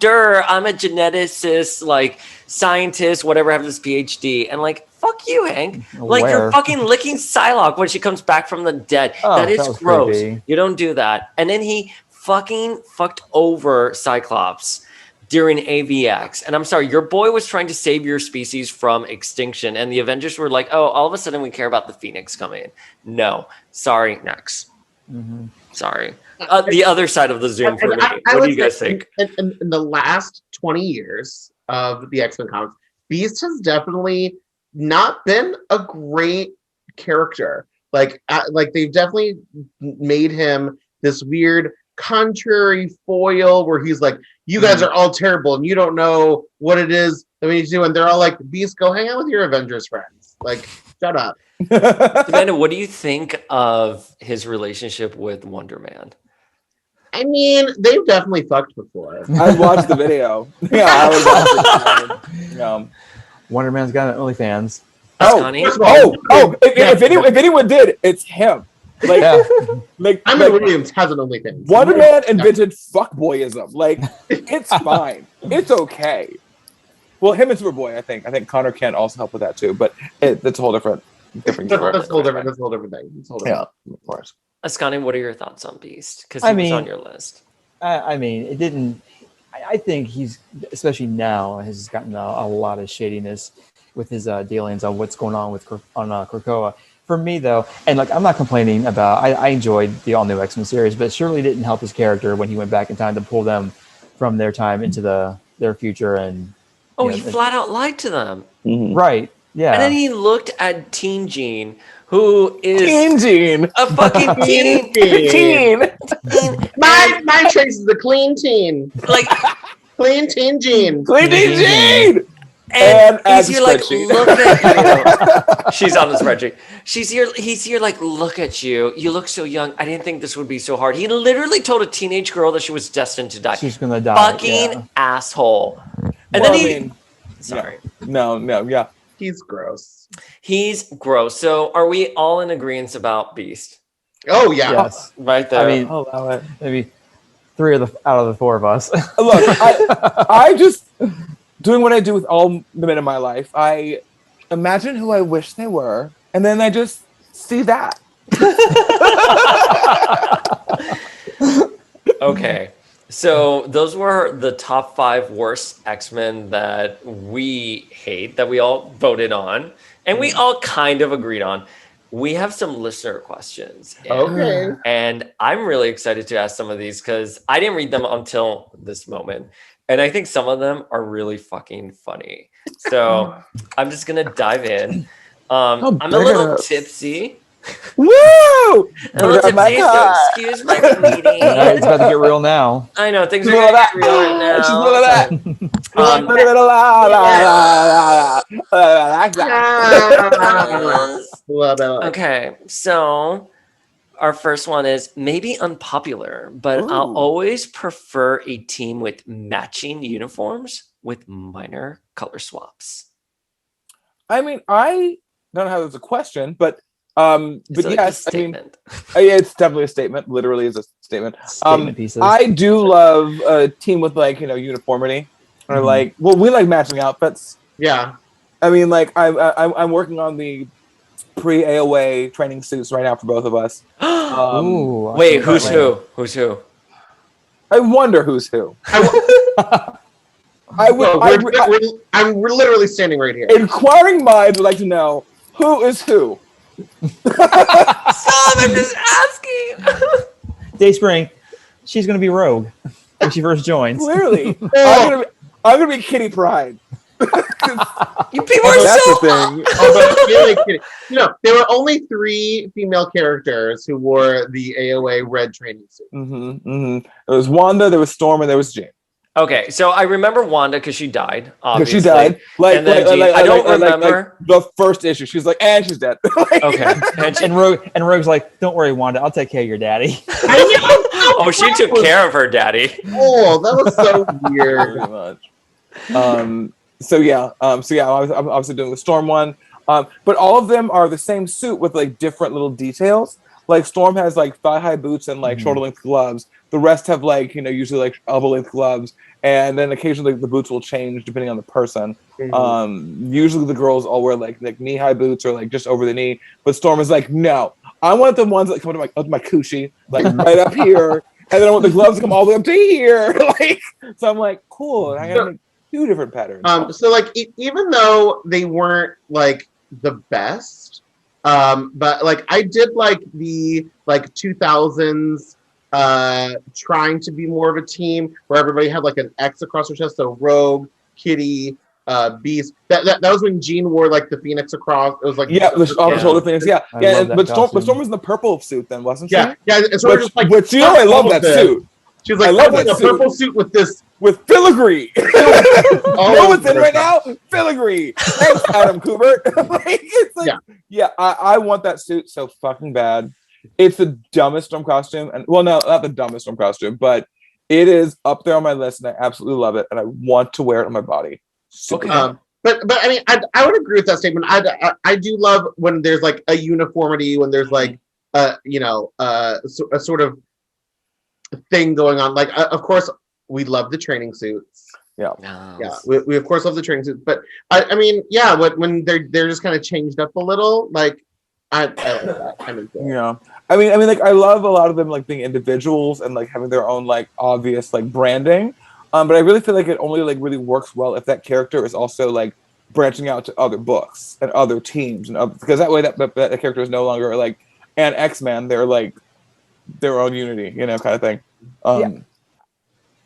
I'm a geneticist, like scientist, whatever, I have this PhD. And like, fuck you, Hank. Like, you're fucking licking Psylocke when she comes back from the dead. That is gross. Creepy. You don't do that. And then he fucked over Cyclops during AVX. And I'm sorry, your boy was trying to save your species from extinction. And the Avengers were like, oh, all of a sudden we care about the Phoenix coming. No. Sorry, next. Sorry. The other side of the Zoom for me. What do you guys think? In the last 20 years of the X-Men comics, Beast has definitely not been a great character. Like they've definitely made him this weird contrary foil where he's like, you guys are all terrible and you don't know what it is that we need to do. And they're all like, Beast, go hang out with your Avengers friends. Like, shut up. Amanda, what do you think of his relationship with Wonder Man? I mean, they've definitely fucked before. I watched the video. Yeah, I was watching. Wonder Man's got an OnlyFans. If anyone did, it's him. Like, Simon Williams has an OnlyFans. Wonder Man invented fuckboyism. Like, it's fine. It's okay. Well, him and Superboy, I think. I think Connor Kent also helped with that too. But that's a whole different. That's a whole different thing. Yeah, of course. Askani, what are your thoughts on Beast? Because he was on your list. I mean, it didn't. I think he's, especially now, has gotten a lot of shadiness with his dealings on what's going on with Krakoa. For me, though, and like, I'm not complaining about. I enjoyed the all new X-Men series, but it surely didn't help his character when he went back in time to pull them from their time into their future. And he flat out lied to them. Mm-hmm. Right? Yeah. And then he looked at Teen Jean, who is Teen Jean, a fucking teen. My trace is the clean teen, like clean teen Jean. Clean Teen Jean. And he's here like, look at you. She's on the spreadsheet. He's here like, look at you. You look so young. I didn't think this would be so hard. He literally told a teenage girl that she was destined to die. She's gonna die. Fucking asshole. And then sorry. No. He's gross. He's gross. So are we all in agreement about Beast? Oh yeah. Yes. Right there. I mean, maybe 3 out of the 4 of us. Look, I just doing what I do with all the men in my life. I imagine who I wish they were, and then I just see that. Okay. So those were the top 5 worst X-Men that we hate, that we all voted on, and we all kind of agreed on. We have some listener questions. Okay. And I'm really excited to ask some of these because I didn't read them until this moment. And I think some of them are really fucking funny. So I'm just going to dive in. I'm a little tipsy. Woo! A little tipsy, so excuse my reading. It's about to get real now. I know, things are going to get real right now. She's full of that. Okay, so our first one is maybe unpopular, but I'll always prefer a team with matching uniforms with minor color swaps. I mean, I don't know how that's a question, but yes, I mean, it's definitely a statement. Literally is a statement. Statement pieces. I do love a team with uniformity, or we like matching outfits. Yeah. I mean, like I'm working on the pre-AOA training suits right now for both of us. Ooh, wait, who's who? Who's who? I wonder who's who. I'm literally standing right here. Inquiring minds would like to know who is who. I'm just asking. Dayspring, she's gonna be Rogue when she first joins. Clearly, I'm gonna be Kitty Pryde. You people are That's so. the thing. Oh, but really kidding. You know, there were only 3 female characters who wore the AOA red training suit. There was Wanda, there was Storm, and there was Jane. Okay, so I remember Wanda because she died. Because Obviously, she died. And then Jean, I don't remember. the first issue. She's like, and she's dead. Okay, And Rogue's like, don't worry, Wanda, I'll take care of your daddy. Oh, she took care of her daddy. Oh, that was so weird. Pretty much. So yeah, I'm obviously doing the Storm one. But all of them are the same suit with like different little details. Like Storm has like thigh-high boots and like shoulder-length gloves. The rest have like, usually like elbow-length gloves. And then occasionally the boots will change depending on the person. Usually the girls all wear like knee-high boots or like just over the knee. But Storm is like, no, I want the ones that come up to my coochie, like right up here. And then I want the gloves to come all the way up to here. So I'm like, cool. And I gotta make 2 different patterns. So like even though they weren't like the best, but like I did like the like 2000s trying to be more of a team where everybody had like an X across their chest. So Rogue, Kitty, Beast. That was when Jean wore like the Phoenix across. It was like the shoulder Phoenix. Yeah. But Storm was in the purple suit then, wasn't she? Yeah. It's sort of just like. Which I love that suit. She was like, I love like that a suit. purple suit with this. With filigree. You know what's in right now? Filigree. Thanks, Adam Kubert. I want that suit so fucking bad. It's the dumbest Storm costume. And well, no, not the dumbest Storm costume, but it is up there on my list and I absolutely love it. And I want to wear it on my body. Okay. But I mean, I would agree with that statement. I do love when there's like a uniformity, when there's like, a sort of thing going on. Like, of course, we love the training suits. Yeah. Yeah. We of course love the training suits, but I mean, yeah, when they're just kind of changed up a little, like I like that. I'm into it. Yeah. I mean, like I love a lot of them like being individuals and like having their own like obvious like branding. But I really feel like it only like really works well if that character is also like branching out to other books and other teams and because that way that character is no longer like an X-Men. They're like their own unity, kind of thing.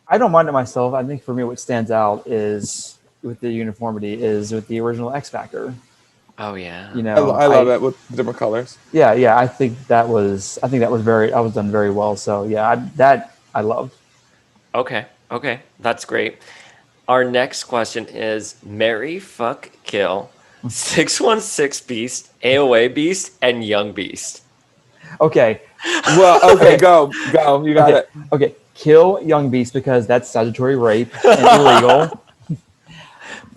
I don't mind it myself. I think for me, what stands out is with the uniformity is with the original X Factor. Oh yeah. I love it with different colors. Yeah. I think that was done very well. So yeah, I loved. Okay, that's great. Our next question is marry, fuck, kill, 616 Beast, AOA Beast, and Young Beast. Okay. Well, okay, go. You got it. Okay, kill Young Beast because that's statutory rape and illegal.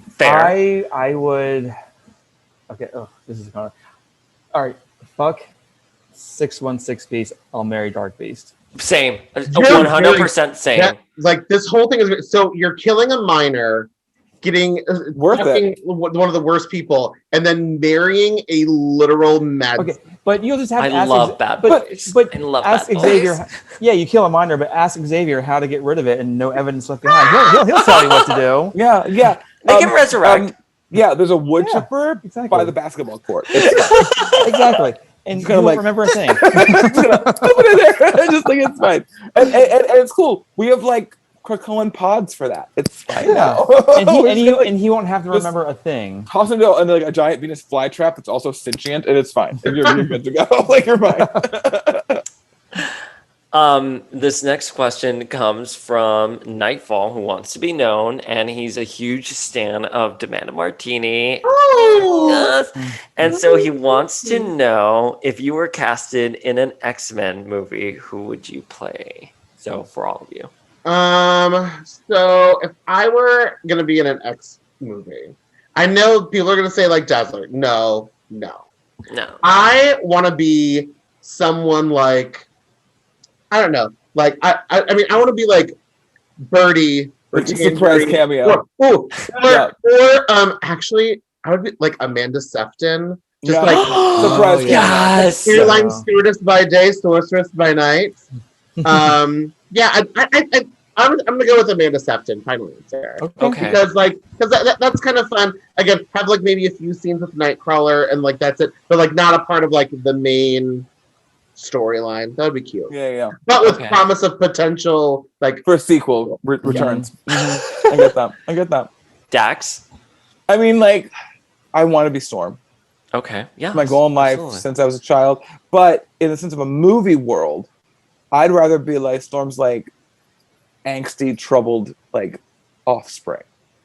Fair. I would. Okay. Oh, this is kind of. All right. Fuck 616 Beast. I'll marry Dark Beast. Same. 100% same. Like this whole thing is so you're killing a minor, getting one of the worst people, and then marrying a literal mad. Okay, but you'll just have to I love bad boys. But I love ask bad Xavier. boys. Yeah, you kill a minor, but ask Xavier how to get rid of it, and no evidence left behind. He'll tell you what to do. Yeah. They can resurrect. There's a wood chipper by the basketball court. Exactly. And you don't remember a thing. Just like it's fine. And it's cool. We have like Krakoan pods for that. It's fine now. and he won't have to remember a thing. Toss him into like a giant Venus flytrap that's also sentient, and it's fine. You're good to go. Like you're fine. This next question comes from Nightfall, who wants to be known, and he's a huge stan of Demand a Martini. Oh. And so he wants to know, if you were casted in an X-Men movie, who would you play? So for all of you. So if I were gonna be in an X movie, I know people are gonna say like Dazzler. No. I want to be someone like, I don't know. Like I mean, I want to be like Birdie or surprise cameo. Or actually, I would be like Amanda Sefton. Just like surprise cameo. Yes. Airline stewardess by day, sorceress by night. I'm gonna go with Amanda Sefton. Final answer. Okay. Because that's kind of fun. Again, have like maybe a few scenes with Nightcrawler and like that's it, but like not a part of like the main storyline. That would be cute. Yeah. But with promise of potential, like for a sequel returns. I get that. Dax. I mean, like, I want to be Storm. Okay. Yeah. My goal in life absolutely. since I was a child. But in the sense of a movie world, I'd rather be like Storm's like angsty, troubled, like offspring.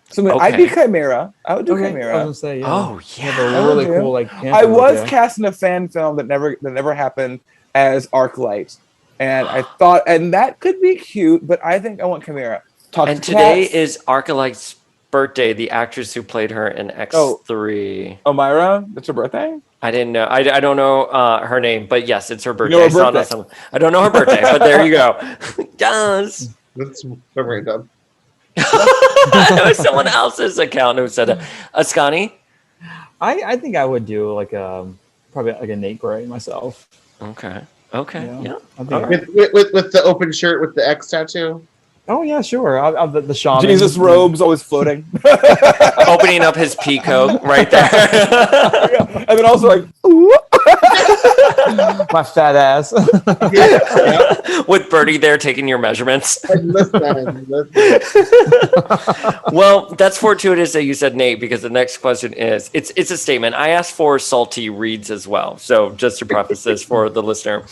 So I mean, I'd be Okay. Chimera. I would do Okay, I was Chimera. gonna say, yeah. Oh, You have yeah. a really I would cool do. like. I Panther look, was yeah. cast in a fan film that never happened as Arclight, and I thought, and that could be cute, but I think I want Chimera. Talk And to today cats. is Arcalight's birthday, the actress who played her in X3. Omira. That's her birthday. I didn't know. I don't know her name, but yes, it's her birthday. know her I saw it on birthday. some- I don't know her birthday, but there you go. Yes. That's so random. It was someone else's account who said that. Askani? I think I would do like probably like a Nate Gray myself. Okay. Okay. Yeah. I think All right. With the open shirt with the X tattoo. Oh yeah, sure. I'll the shaman. Jesus robes always floating. Opening up his peacoat right there. And then also like, ooh. My fat ass. With Birdie there taking your measurements. Listen. Well, that's fortuitous that you said Nate, because the next question is it's a statement. I asked for salty reads as well. So just to preface this for the listener.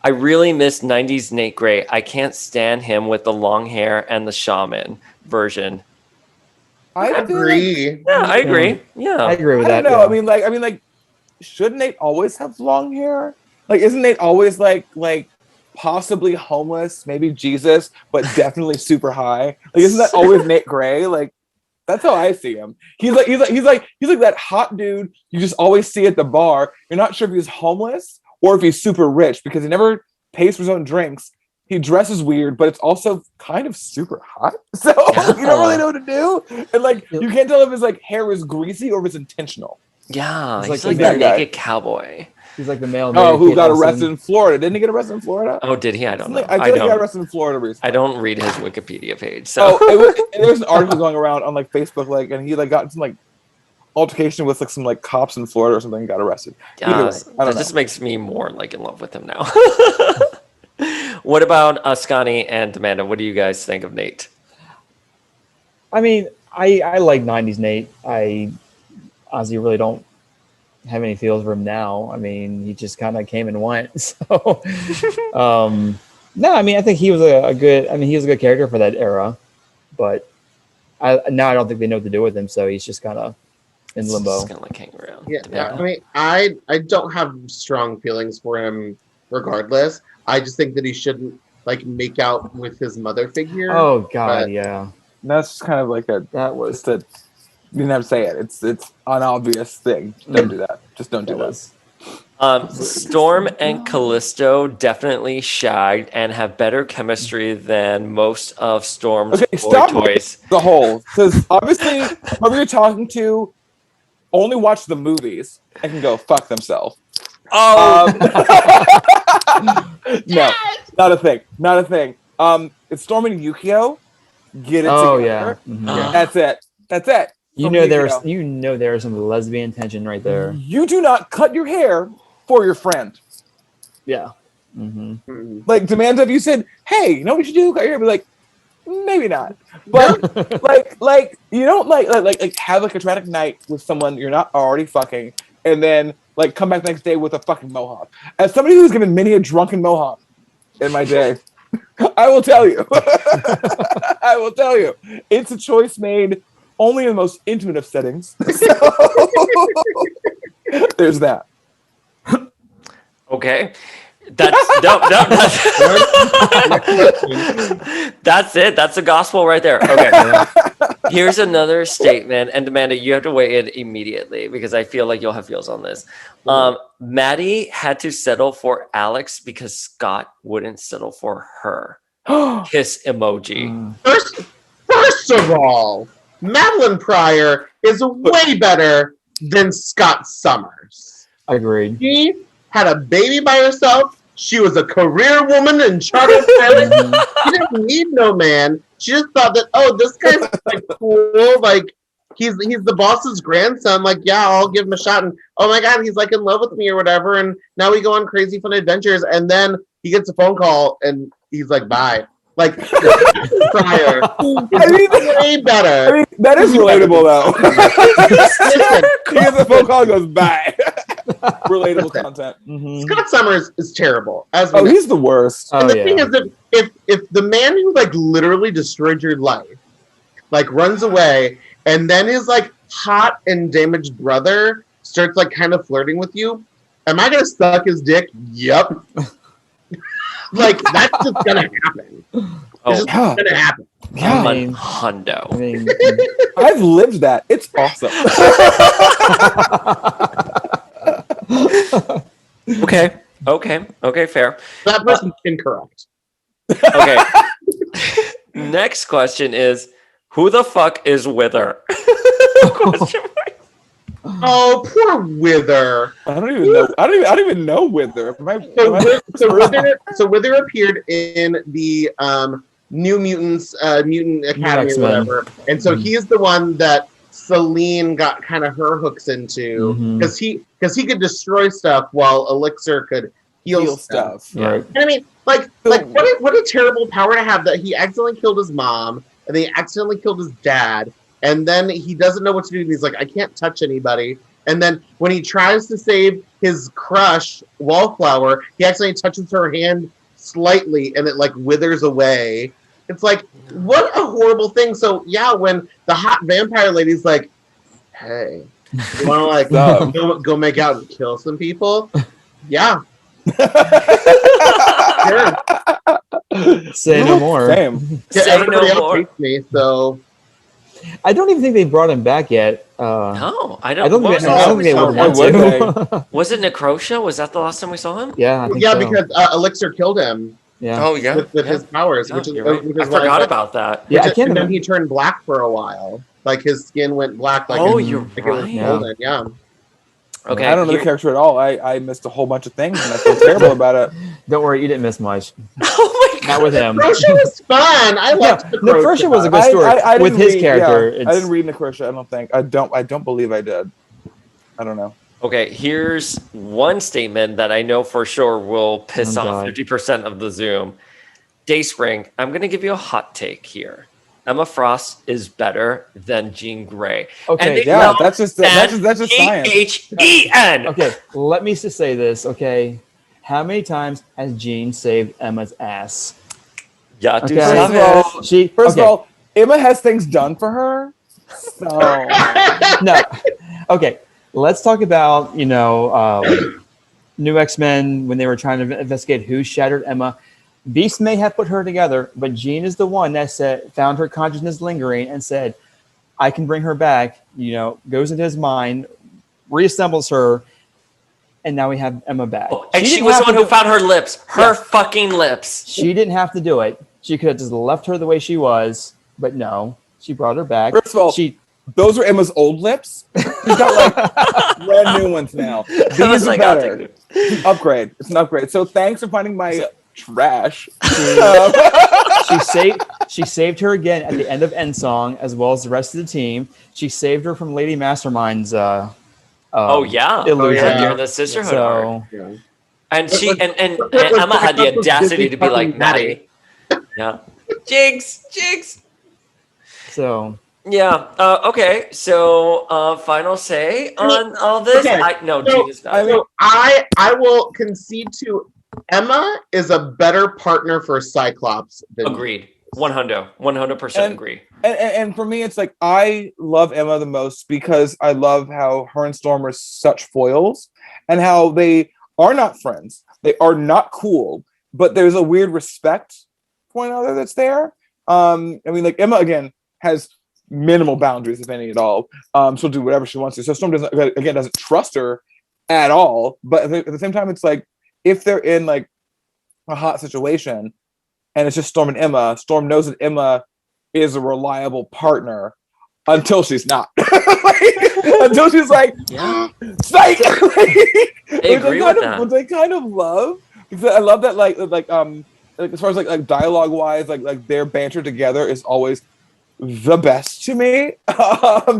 I really miss 90s Nate Gray. I can't stand him with the long hair and the shaman version. I Agree. Yeah, I agree. I Yeah. agree with I don't that. know. yeah. I mean, like, should Nate always have long hair? Like, isn't Nate always like possibly homeless, maybe Jesus, but definitely super high? Like, isn't that always Nate Gray? Like, that's how I see him. He's like that hot dude you just always see at the bar. You're not sure if he's homeless or if he's super rich because he never pays for his own drinks. He dresses weird, but it's also kind of super hot. So you don't really know what to do. And like you can't tell if his like hair is greasy or if it's intentional. Yeah. He's He's like like the the guy. naked cowboy. He's like the male. Oh, who Kate got Hudson. arrested in Florida? Didn't he get arrested in Florida? Oh, did he? I don't know. I feel like he got arrested in Florida recently. I don't read his Wikipedia page. So There's an article going around on like Facebook, like, and he like got some like altercation with like some like cops in Florida or something and got arrested. Either way, I that don't know. just makes me more like in love with him now. What about Askani and Amanda? What do you guys think of Nate? I mean, I like '90s Nate. I honestly really don't have any feels for him now. I mean, he just kind of came and went. So, no, I mean, I think he was a good. I mean, he was a good character for that era, but now I don't think they know what to do with him. So he's just kind of in limbo. Just kind of like hang around. Yeah, Amanda? I mean, I don't have strong feelings for him regardless. I just think that he shouldn't like make out with his mother figure. Oh God, But- yeah, That's just kind of like a that was just a you didn't have to say it. It's an obvious thing. Don't do that. Just don't do that that. was. Storm and Callisto definitely shagged and have better chemistry than most of Storm's Okay, boy stop toys. the whole because obviously whoever you're talking to only watch the movies and can go fuck themselves. Oh, No, not a thing. Not a thing. It's Storm and Yukio. Get it Oh together. yeah. Mhm. Yeah. That's it. That's it. You Storm know and there's Yukio. there's some lesbian tension right there. You do not cut your hair for your friend. Yeah. Mm-hmm. Mm. Like Demanda, if you said, "Hey, you know what you do? Cut your hair," I'd be like, maybe not. But like you don't like have like a traumatic night with someone you're not already fucking, and then like come back the next day with a fucking mohawk. As somebody who's given many a drunken mohawk in my day, I will tell you, I will tell you, it's a choice made only in the most intimate of settings. So, there's that. okay. That's no, that's it. That's the gospel right there. Okay. Here's another statement, and Amanda, you have to weigh in immediately because I feel like you'll have feels on this. Maddie had to settle for Alex because Scott wouldn't settle for her. Kiss emoji. First of all, Madeline Pryor is way better than Scott Summers. Agreed. She had a baby by herself. She was a career woman in charter pilot. She didn't need no man. She just thought that, oh, this guy's like cool. Like he's the boss's grandson. Like, yeah, I'll give him a shot. And oh my God, he's like in love with me or whatever. And now we go on crazy fun adventures. And then he gets a phone call and he's like, bye. Like prior, way better. I mean, that is relatable though. Listen, He gets a phone call and goes, bye. Relatable content. Scott Summers is terrible. As we Oh, know. he's the worst. And the thing is that if the man who like literally destroyed your life, like runs away, and then his like hot and damaged brother starts like kind of flirting with you, am I gonna suck his dick? Yep. Like that's just gonna happen. It's just yeah. gonna happen. Yeah. I'm a hundo. I mean, I've lived that. It's awesome. Okay, fair. That person's incorrect. Okay. Next question is, who the fuck is Wither? Question mark. Oh, poor Wither. I don't even know. I don't even know Wither. So Wither appeared in the New Mutants, Mutant Academy, or whatever, and so he's the one that Celine got kind of her hooks into because he could destroy stuff while Elixir could heal stuff. right. And I mean, like what a terrible power to have that he accidentally killed his mom and then he accidentally killed his dad, and then he doesn't know what to do. And he's like, I can't touch anybody. And then when he tries to save his crush, Wallflower, he accidentally touches her hand slightly and it like withers away. It's like, what a horrible thing. So yeah, when the hot vampire lady's like, hey, you want to like go make out and kill some people? Yeah. Sure. Say no more. Same. Yeah, Say everybody no else more. hates me, so I don't even think they brought him back yet. No, I I don't. don't What think was they, the I last don't time think they we saw would him? want to. Was it Necrotia? Was that the last time we saw him? Yeah, I think yeah, so. because Elixir killed him yeah. Oh yeah, with his powers, Yeah, which is you're right. which I is why forgot like, about that. Yeah, I which- can't and then imagine. he turned black for a while. Like his skin went black. Like Oh, it, you're like it was right. golden. Yeah. Okay, I don't know the here- character at all. I missed a whole bunch of things and I feel terrible about it. Don't worry, you didn't miss much. Oh my god. Not with him. Necrotia was fun. I liked Necrotia was a good story I with didn't his read- character. yeah, I didn't read Necrotia. I don't think. I don't believe I did. I don't know. Okay, here's one statement that I know for sure will piss Oh, off God. 50% of the Zoom. Dayspring, I'm going to give you a hot take here. Emma Frost is better than Jean Grey. Okay, And they Yeah, spell that's just science. G-H-E-N. Okay, let me just say this. Okay, how many times has Jean saved Emma's ass? Yeah, Okay. dude. First of all, She First of all, Emma has things done for her. So no. Okay, let's talk about New X-Men when they were trying to investigate who shattered Emma. Beast may have put her together, but Jean is the one that found her consciousness lingering and said, "I can bring her back." Goes into his mind, reassembles her, and now we have Emma back. And she didn't was have the one to who found her lips. Her fucking lips. She didn't have to do it. She could have just left her the way she was, but no, she brought her back. first of all, She those are Emma's old lips. She's got like brand new ones now. These I was are like, I'll better. take it. It's an upgrade. It's an upgrade. So thanks for finding my trash. she saved her again at the end of End Song, as well as the rest of the team. She saved her from Lady Mastermind's Oh yeah. illusion. yeah. During the sisterhood arc. So Yeah. And she But- and but- Emma had the but- but- audacity to be like, fucking Maddie. Yeah. Jigs. so Yeah. Okay. So final say on all this. Okay. No, So- Jean is not. So I will concede to Emma is a better partner for Cyclops than Agreed. 100% agree. And for me, it's like I love Emma the most because I love how her and Storm are such foils and how they are not friends. They are not cool, but there's a weird respect for one another that's there. I mean, like Emma again has minimal boundaries, if any at all. She'll do whatever she wants to. So Storm doesn't trust her at all. But at the same time, it's like if they're in like a hot situation and it's just Storm and Emma, Storm knows that Emma is a reliable partner until she's not. Until she's like, Yeah. psych! I agree with that. Which I kind of love. Because I love that like as far as like dialogue wise, like their banter together is always the best to me.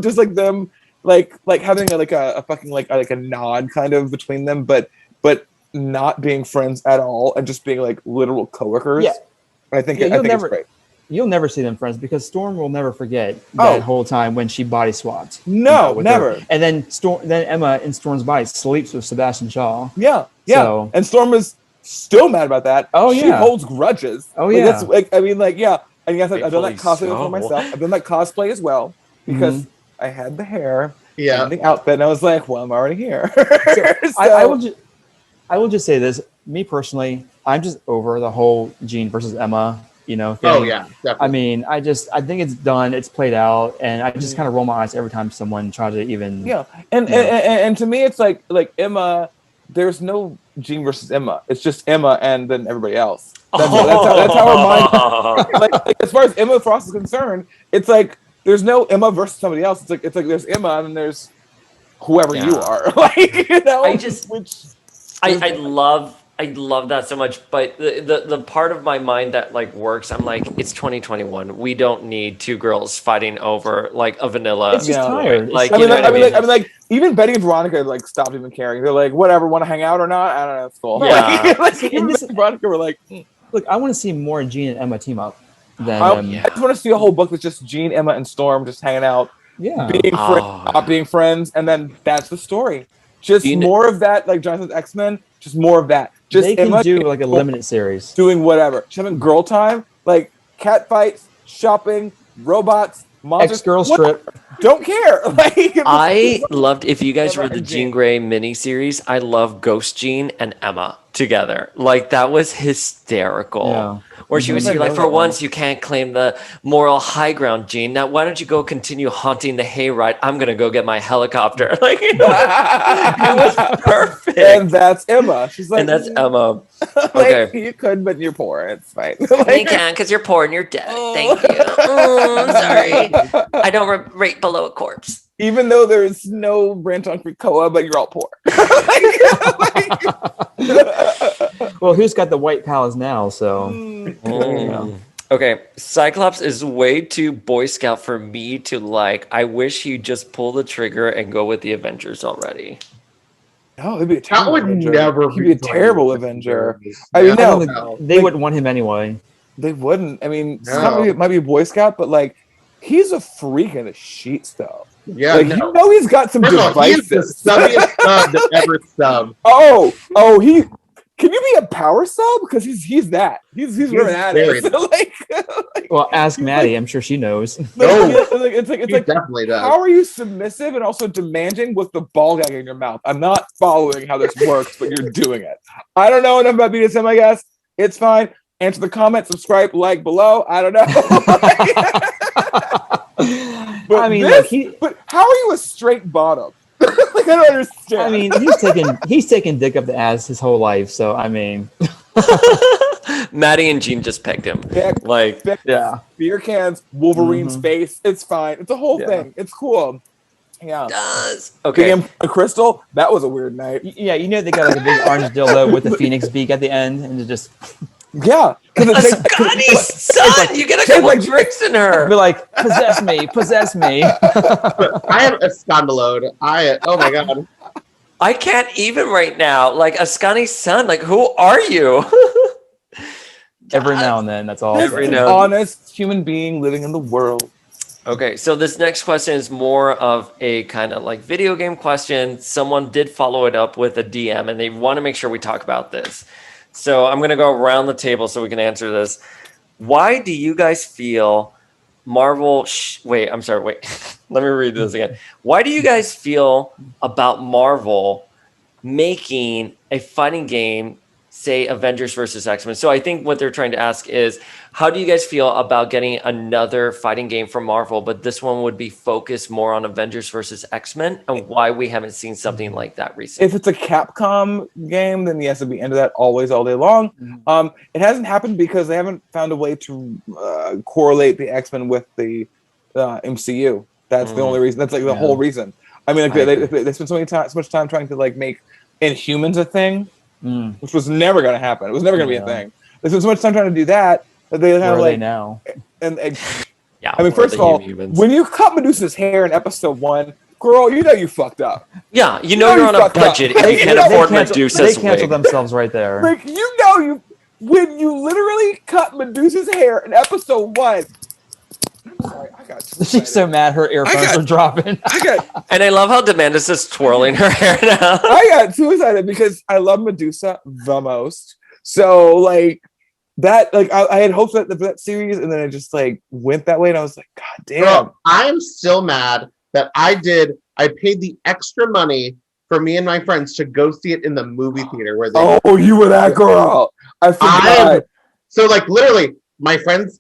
Just like them like having a fucking like a nod kind of between them, but not being friends at all and just being like literal coworkers. Yeah. I think Yeah, it's great. You'll never see them friends because Storm will never forget that whole time when she body swapped. No, with never. her. And then Emma in Storm's body sleeps with Sebastian Shaw. Yeah. So- and Storm is still mad about that. Oh, she yeah. holds grudges. Oh, Like, yeah. that's like I mean, like yeah. And yes, I've done that Rightfully cosplay so. for myself. I've done that cosplay as well because I had the hair, and the outfit, and I was like, well, I'm already here. I will just say this. Me personally, I'm just over the whole Jean versus Emma, thing. Oh yeah, definitely. I mean, I think it's done, it's played out, and I just kind of roll my eyes every time someone tries to even. Yeah, and to me, it's like Emma. There's no Jean versus Emma. It's just Emma and then everybody else. That's how our mind. Like as far as Emma Frost is concerned, it's like there's no Emma versus somebody else. It's like there's Emma and then there's whoever you are. Like I love that so much, but the part of my mind that like works, I'm like, it's 2021. We don't need two girls fighting over like a vanilla. It's just tired. Like, I mean, like even Betty and Veronica like stopped even caring. They're like, whatever, want to hang out or not? I don't know. It's cool. Yeah. Like even Betty and Veronica were like, Look, I want to see more Jean and Emma team up. I just want to see a whole book that's just Jean, Emma, and Storm just hanging out, being friends, not being friends, and then that's the story. Just more of that, like Jonathan's X-Men. Just more of that. Just they can Emma do like a limited series, doing whatever. Just having girl time, like cat fights, shopping, robots, monsters. X-Girl strip. Don't care. Like I loved, if you guys read the Jean Grey miniseries, I love Ghost Jean and Emma together. Like that was hysterical. Yeah. Where she was like, for once you can't claim the moral high ground, Jean. Now why don't you go continue haunting the hayride? I'm gonna go get my helicopter. Like it was perfect. And that's Emma. She's like, and that's Emma. Like, Okay. you could, but you're poor. It's fine. You can't because you're poor and you're dead. Thank you. Oh, I'm sorry. I don't rate below a corpse. Even though there's no Branton Creek Coa, but you're all poor. Well, who's got the White Palace now? So, Okay, Cyclops is way too Boy Scout for me to like. I wish he'd just pull the trigger and go with the Avengers already. No, it'd be a That terrible would Avenger. never He'd be a funny. terrible Avenger. I mean, no, they wouldn't want him anyway. they wouldn't. I mean, No. Scott might be a Boy Scout, but like, he's a freak in the sheets, though. Yeah, Like, you know, he's got some First of all, he is the devices. subbiest sub that ever sub. He. Can you be a power sub? Because he's that. He's where that very is. like, Well, ask Maddie. I'm sure she knows. it's like He definitely does. how are you submissive and also demanding with the ball gag in your mouth? I'm not following how this works, but you're doing it. I don't know enough about BDSM, I guess. It's fine. Answer the comment, subscribe, like below. I don't know. But I mean, but how are you a straight bottom? Like, I don't understand. I mean, he's taken dick up the ass his whole life. So I mean, Maddie and Jean just pegged him. Like, yeah. Beer cans, Wolverine's face. It's fine. It's a whole Yeah. thing. It's cool. Yeah. does. Okay. Getting a crystal, that was a weird night. Yeah, they got like a big orange dildo with the phoenix beak at the end, and it just Yeah. Askani'son, son, you get a couple drinks in her. be like, possess me. I have a scandalode. Oh my god. I can't even right now. Like Askani'son, like who are you? Every now and then, that's all. Every An now- honest human being living in the world. Okay, so this next question is more of a kind of like video game question. Someone did follow it up with a DM, and they want to make sure we talk about this. So I'm going to go around the table so we can answer this. Why do you guys feel Marvel... wait, I'm sorry, wait. Let me read this again. Why do you guys feel about Marvel making a fighting game, say Avengers versus X-Men? So I think what they're trying to ask is, how do you guys feel about getting another fighting game from Marvel, but this one would be focused more on Avengers versus X-Men, and why we haven't seen something like that recently? If it's a Capcom game, then yes, it'd be into that always, all day long. It hasn't happened because they haven't found a way to correlate the X-Men with the MCU. That's the only reason. That's like the whole reason. I mean, like they spent so much time trying to like make Inhumans a thing, which was never going to happen. It was never going to be a thing. They spent so much time trying to do that that they kind Where of are like they now? and Yeah, I mean, or first the of all, Inhumans. when you cut Medusa's hair in episode 1, girl, you know you fucked up. Yeah, you know you're on a fucked up. budget if you can't afford Medusa's They canceled wig. themselves right there. Like, you know when you literally cut Medusa's hair in episode 1. I'm sorry, I got too She's so excited. mad her earphones are dropping. And I love how Demanda's just twirling her hair now. I got too excited because I love Medusa the most. So like that, like I had hopes for that series, and then it just like went that way, and I was like, God damn. Bro, I am still mad that I paid the extra money for me and my friends to go see it in the movie theater where they. Oh, you were that girl. I forgot. So like literally, my friends,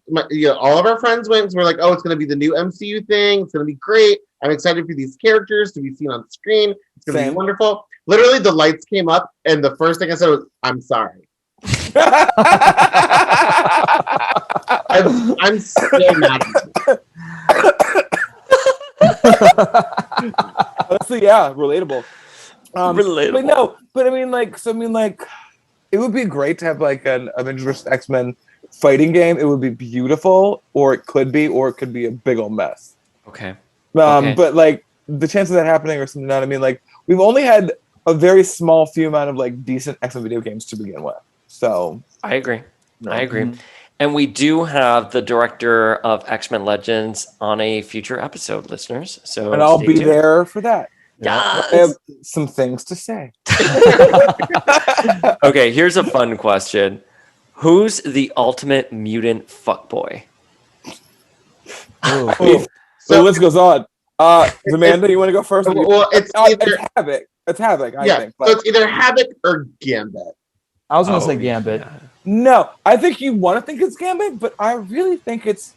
all of our friends went. So we're like, oh, it's gonna be the new MCU thing. It's gonna be great. I'm excited for these characters to be seen on screen. It's gonna be wonderful. Literally, the lights came up, and the first thing I said was, "I'm sorry." I'm still mad. Honestly, yeah, relatable. Relatable. But I mean, it would be great to have like an Avengers vs. X-Men fighting game. It would be beautiful, or it could be a big old mess. Okay. But like the chance of that happening or something, you know what I mean? Like we've only had a very small few amount of like decent X-Men video games to begin with. So I agree. No. I agree. And we do have the director of X-Men Legends on a future episode, listeners. So and I'll stay be tuned. there for that. Yes. I have some things to say. Okay, here's a fun question. Who's the ultimate mutant fuckboy? So the list goes on. Amanda, you want to go first? Well, it's either Havoc. It's Havoc, I think. So it's either Havoc or Gambit. I was going to say Gambit. Yeah. No, I think you want to think it's Gambit, but I really think it's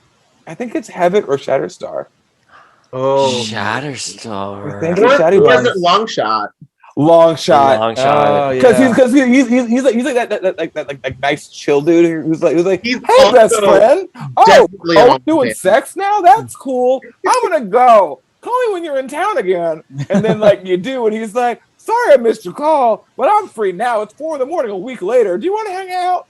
Havoc or Shatterstar. Oh, Shatterstar. I think or it's Shatty was Buns. it Long Shot? Long shot. Long shot. Because he's like that nice chill dude who's like He's hey best also friend, definitely we're on doing it. sex now, that's cool, I'm gonna go, call me when you're in town again. And then like you do, and he's like, sorry I missed your call, but I'm free now, it's 4 a.m. a week later, do you want to hang out?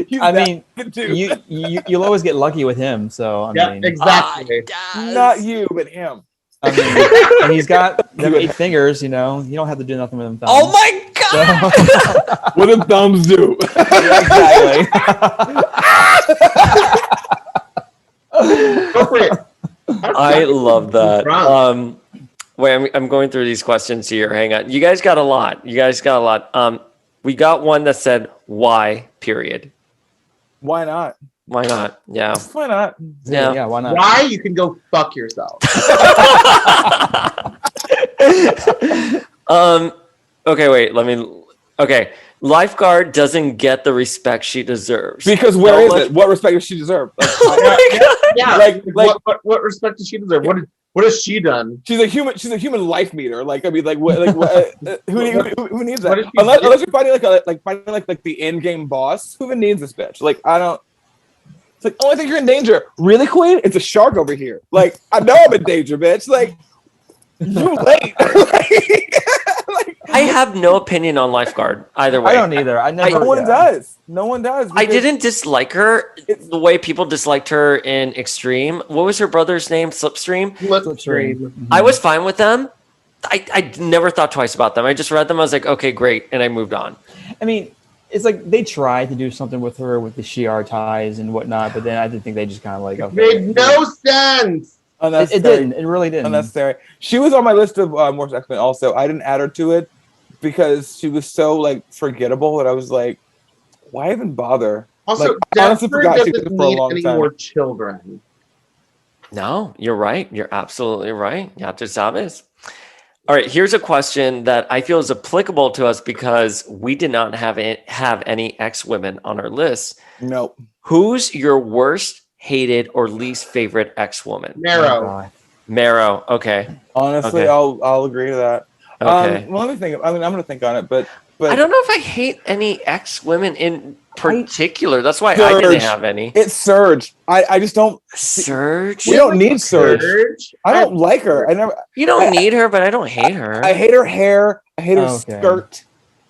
He's I mean, good dude. you'll always get lucky with him. So I Yeah, mean, exactly. Not you, but him. I mean, and he's got them 8 fingers. You know, you don't have to do nothing with them. Thumbs. Oh my god! What do thumbs do? Yeah, exactly. Go for it. I love that. Wrong. Wait, I'm going through these questions here. Hang on. You guys got a lot. We got one that said why, period. Why not? Why not? Yeah. Why not? Yeah. Why not? Why you can go fuck yourself? Okay, wait. Okay. Lifeguard doesn't get the respect she deserves. Because where is it? What respect does she deserve? Like, Yeah, like what respect does she deserve? What has she done? she's a human life meter. Like I mean, like what? Like who needs What that? if she Unless did- you're finding like the end game boss. Who even needs this bitch? Like I don't. It's like only think you're in danger. Really, Queen? It's a shark over here. Like I know I'm in danger, bitch. Like you late. I have no opinion on Lifeguard either way. I don't either. I never. No one does. No one does. I because didn't dislike her the way people disliked her in Extreme. What was her brother's name? Slipstream? Slipstream. I was fine with them. I never thought twice about them. I just read them. I was like, okay, great. And I moved on. I mean, it's like they tried to do something with her with the Shi'ar ties and whatnot, but then I did think they just kind of like okay. Made no sense. It didn't. It really didn't. Unnecessary. She was on my list of more X-Men also. I didn't add her to it because she was so like forgettable that I was like, why even bother? Also, Like, honestly Denver forgot she doesn't was for a need long any time. more children. No, you're right. You're absolutely right. Ya tú sabes. All right, here's a question that I feel is applicable to us because we did not have any ex-women on our list. Nope. Who's your worst, hated, or least favorite ex-woman? Oh, Marrow. God. Marrow. Okay. Honestly, Okay. I'll agree to that. Okay. Well, let me think. I mean, I'm gonna think on it, but I don't know if I hate any ex-women in particular. That's why I didn't Surge. have any. it's Surge. I just don't. Surge? We don't need Surge. Surge? I don't like her. I never. You don't need her, but I don't hate her. I hate her hair. I hate her Okay. skirt.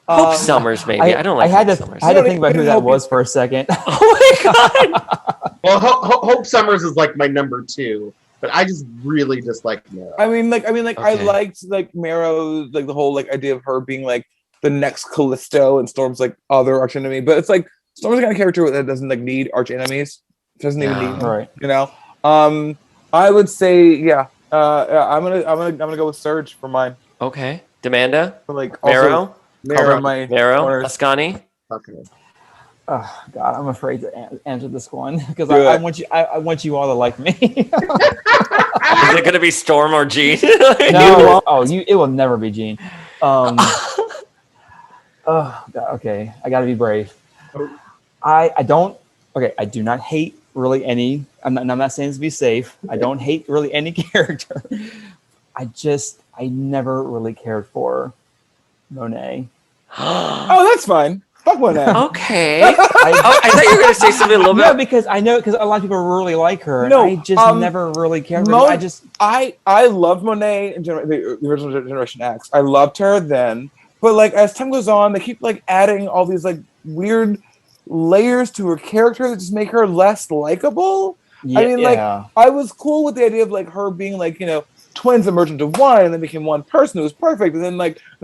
Hope Summers, maybe. I don't like I had Hope to. Summers. I had to You think about who don't that hope was for a second. Oh my god! Well, Hope Summers is like my number 2, but I just really dislike Marrow. I mean, I Okay. liked like Marrow, like the whole like idea of her being like the next Callisto and Storm's like other arch enemy. But it's like Storm's the kind of character that doesn't like need arch enemies. Doesn't even need them, Right. you know. I would say I'm gonna go with Surge for mine. Okay. Demanda? For like Mero? cover my Mero? corners. Ascani? Okay. Oh God, I'm afraid to answer this one because Do I it. want you. I want you all to like me. Is it going to be Storm or Jean? No, it will never be Gene. Oh God, okay, I got to be brave. I don't. Okay, I do not hate really any. I'm not saying this to be safe. I don't hate really any character. I never really cared for Monet. Oh, that's fine. Fuck Monet. Okay. I thought you were going to say something a little No, bit. because a lot of people really like her. And No, I just never really cared for her. I loved Monet in the original Generation X. I loved her then, but like as time goes on, they keep like adding all these like weird layers to her character that just make her less likable. Yeah, I mean, like I was cool with the idea of like her being like, you know, twins that merged into one and then became one person who was perfect, and then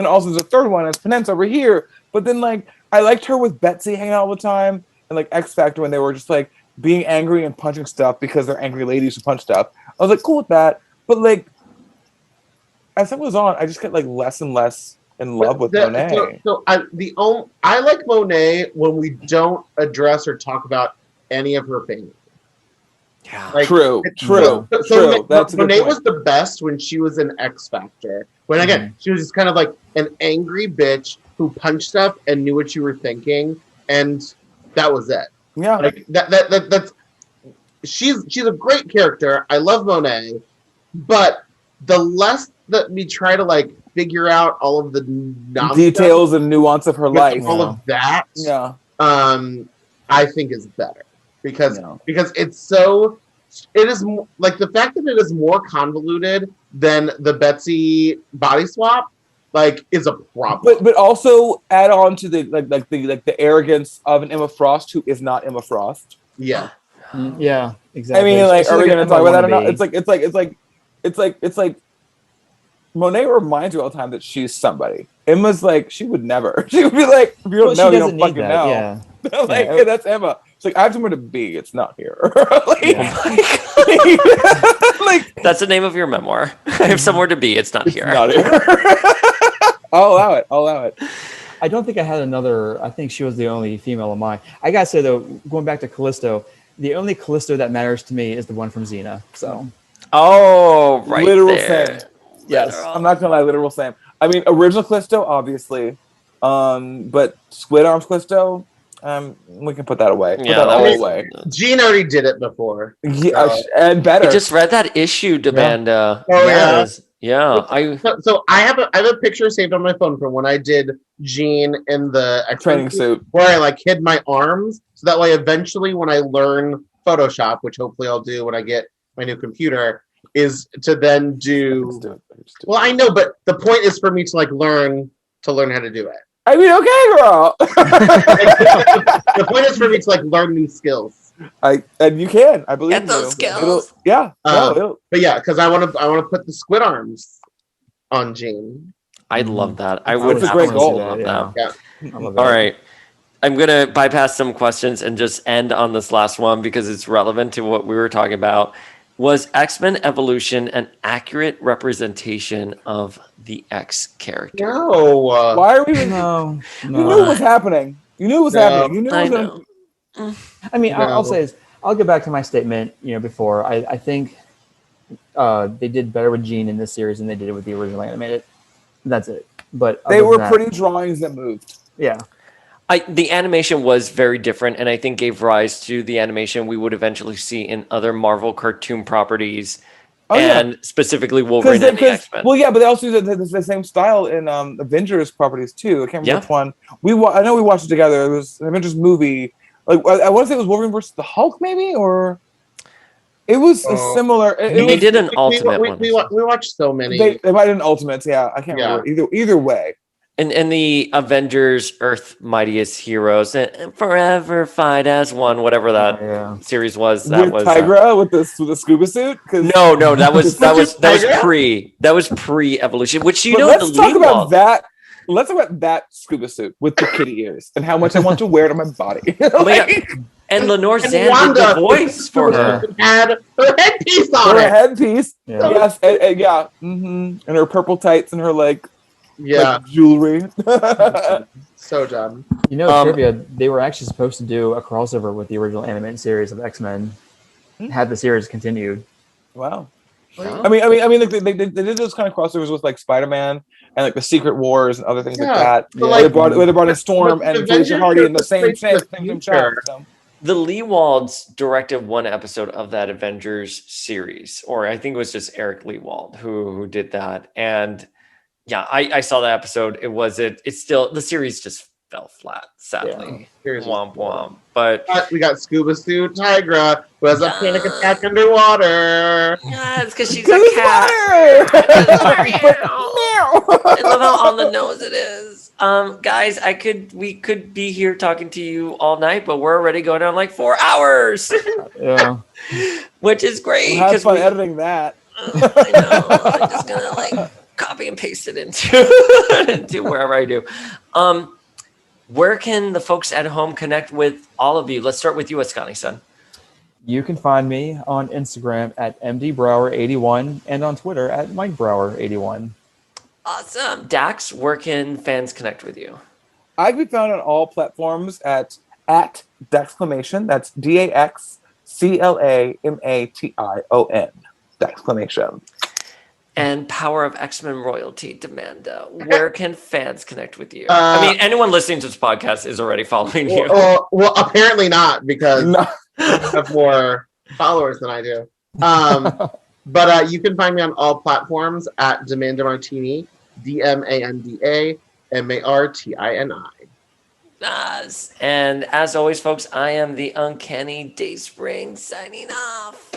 also there's a third one as Penance over here. But then like I liked her with Betsy hanging out all the time and like X Factor when they were just like being angry and punching stuff because they're angry ladies who punch stuff. I was like cool with that, but like as time goes on, I just get like less and less in love with Monet. I like Monet when we don't address or talk about any of her family. Yeah. Like, True. So That's a good Monet point. was the best when she was in X Factor. When again, she was just kind of like an angry bitch who punched stuff and knew what you were thinking, and that was it. Yeah. Like that's she's a great character. I love Monet, but the less that we try to like figure out all of the details and nuance of her life, all of that, I think is better because it is like the fact that it is more convoluted than the Betsy body swap, like, is a problem. But also add on to the the arrogance of an Emma Frost who is not Emma Frost. Yeah. Yeah, exactly. I mean, like, She's are we like gonna an talk Emma about that or not? wannabe. It's like Monet reminds you all the time that she's somebody. Emma's like, she would never. She would be like, if you don't know, you don't fucking know. Yeah. Like, Yeah. that's Emma. It's like, I have somewhere to be. It's not here. Like, like, That's the name of your memoir. I have somewhere to be. It's not here. not here. I'll allow it. I don't think I had another. I think she was the only female of mine. I gotta say though, going back to Callisto, the only Callisto that matters to me is the one from Xena. So, Oh, right literal there. same. Yes, I'm not gonna lie, literal same. I mean, original Callisto, obviously, but Squid Arms Callisto, we can put that away. Put that all away. Gene already did it before. Yeah, and better. I just read that issue, Demanda. Oh, Yes. Yeah. So I have a picture saved on my phone from when I did Gene in the training suit where I like hid my arms, so that way eventually when I learn Photoshop, which hopefully I'll do when I get my new computer, is to then do. Well, I know, but the point is for me to like learn how to do it. I mean, okay, girl. The point is for me to like learn new skills. And you can. I believe Get those skills. It'll, But yeah, because I want to put the squid arms on Gene. I'd love that. I would That's a great goal. love that. Yeah. All right. I'm going to bypass some questions and just end on this last one because it's relevant to what we were talking about. Was X-Men Evolution an accurate representation of the X character? No. Why are we even? no. You knew it was happening. You knew it was happening. You knew it was I gonna. know. I mean, No. I'll say this. I'll get back to my statement. Before I think they did better with Jean in this series than they did with the original animated. That's it. But They other were than that, pretty drawings that moved. Yeah. The animation was very different, and I think gave rise to the animation we would eventually see in other Marvel cartoon properties, and specifically Wolverine and the X-Men. Well, yeah, but they also use the same style in Avengers properties too. I can't remember which one. I know we watched it together. It was an Avengers movie. Like I want to say it was Wolverine versus the Hulk, maybe, or it was a similar. They did an ultimate one. We watched so many. They might have done Ultimates. Yeah, I can't remember either way. And the Avengers Earth Mightiest Heroes and Forever Fight as One, whatever that series was. That with was Tigra with the scuba suit. No, that was pre-evolution, which But let's talk about that. let's talk about that scuba suit with the kitty ears and how much I want to wear it on my body. Oh my God. And Lenore Zan did Wanda the voice for her. had her headpiece on Her it. headpiece, Yeah. yes, and her purple tights and her like jewelry. So dumb. You know, trivia, they were actually supposed to do a crossover with the original animated series of X-Men. Had the series continued. Wow. Wow. I mean, like they did those kind of crossovers with like Spider-Man and like the Secret Wars and other things like that. So, Where they brought in Storm but and the Felicia Avengers Hardy in the took same place in the same shot. future. So. The Leewalds directed one episode of that Avengers series, or I think it was just Eric Leewald who did that. And yeah, I saw that episode. It's still, the series just fell flat, sadly. Seriously. Womp womp. But We got Scuba Suit Tigra, who has a panic attack underwater. yeah, it's because she's a cat. I love how on the nose it is. Guys, we could be here talking to you all night, but we're already going on like 4 hours. Yeah. Which is great. We'll have fun editing that. I know. I'm just gonna like copy and paste it into wherever I do. Where can the folks at home connect with all of you? Let's start with you, Askani'son. You can find me on Instagram at mdbrower81 and on Twitter at MikeBrower81. Awesome. Dax, where can fans connect with you? I can be found on all platforms at Daxclamation. That's DAXCLAMATION. Daxclamation. And Power of X-Men Royalty, Demanda. Where can fans connect with you? I mean, anyone listening to this podcast is already following you. Well, apparently not, because you have more followers than I do. But you can find me on all platforms at Demanda Martini, DMANDA MARTINI. Nice. And as always, folks, I am the Uncanny Dayspring signing off.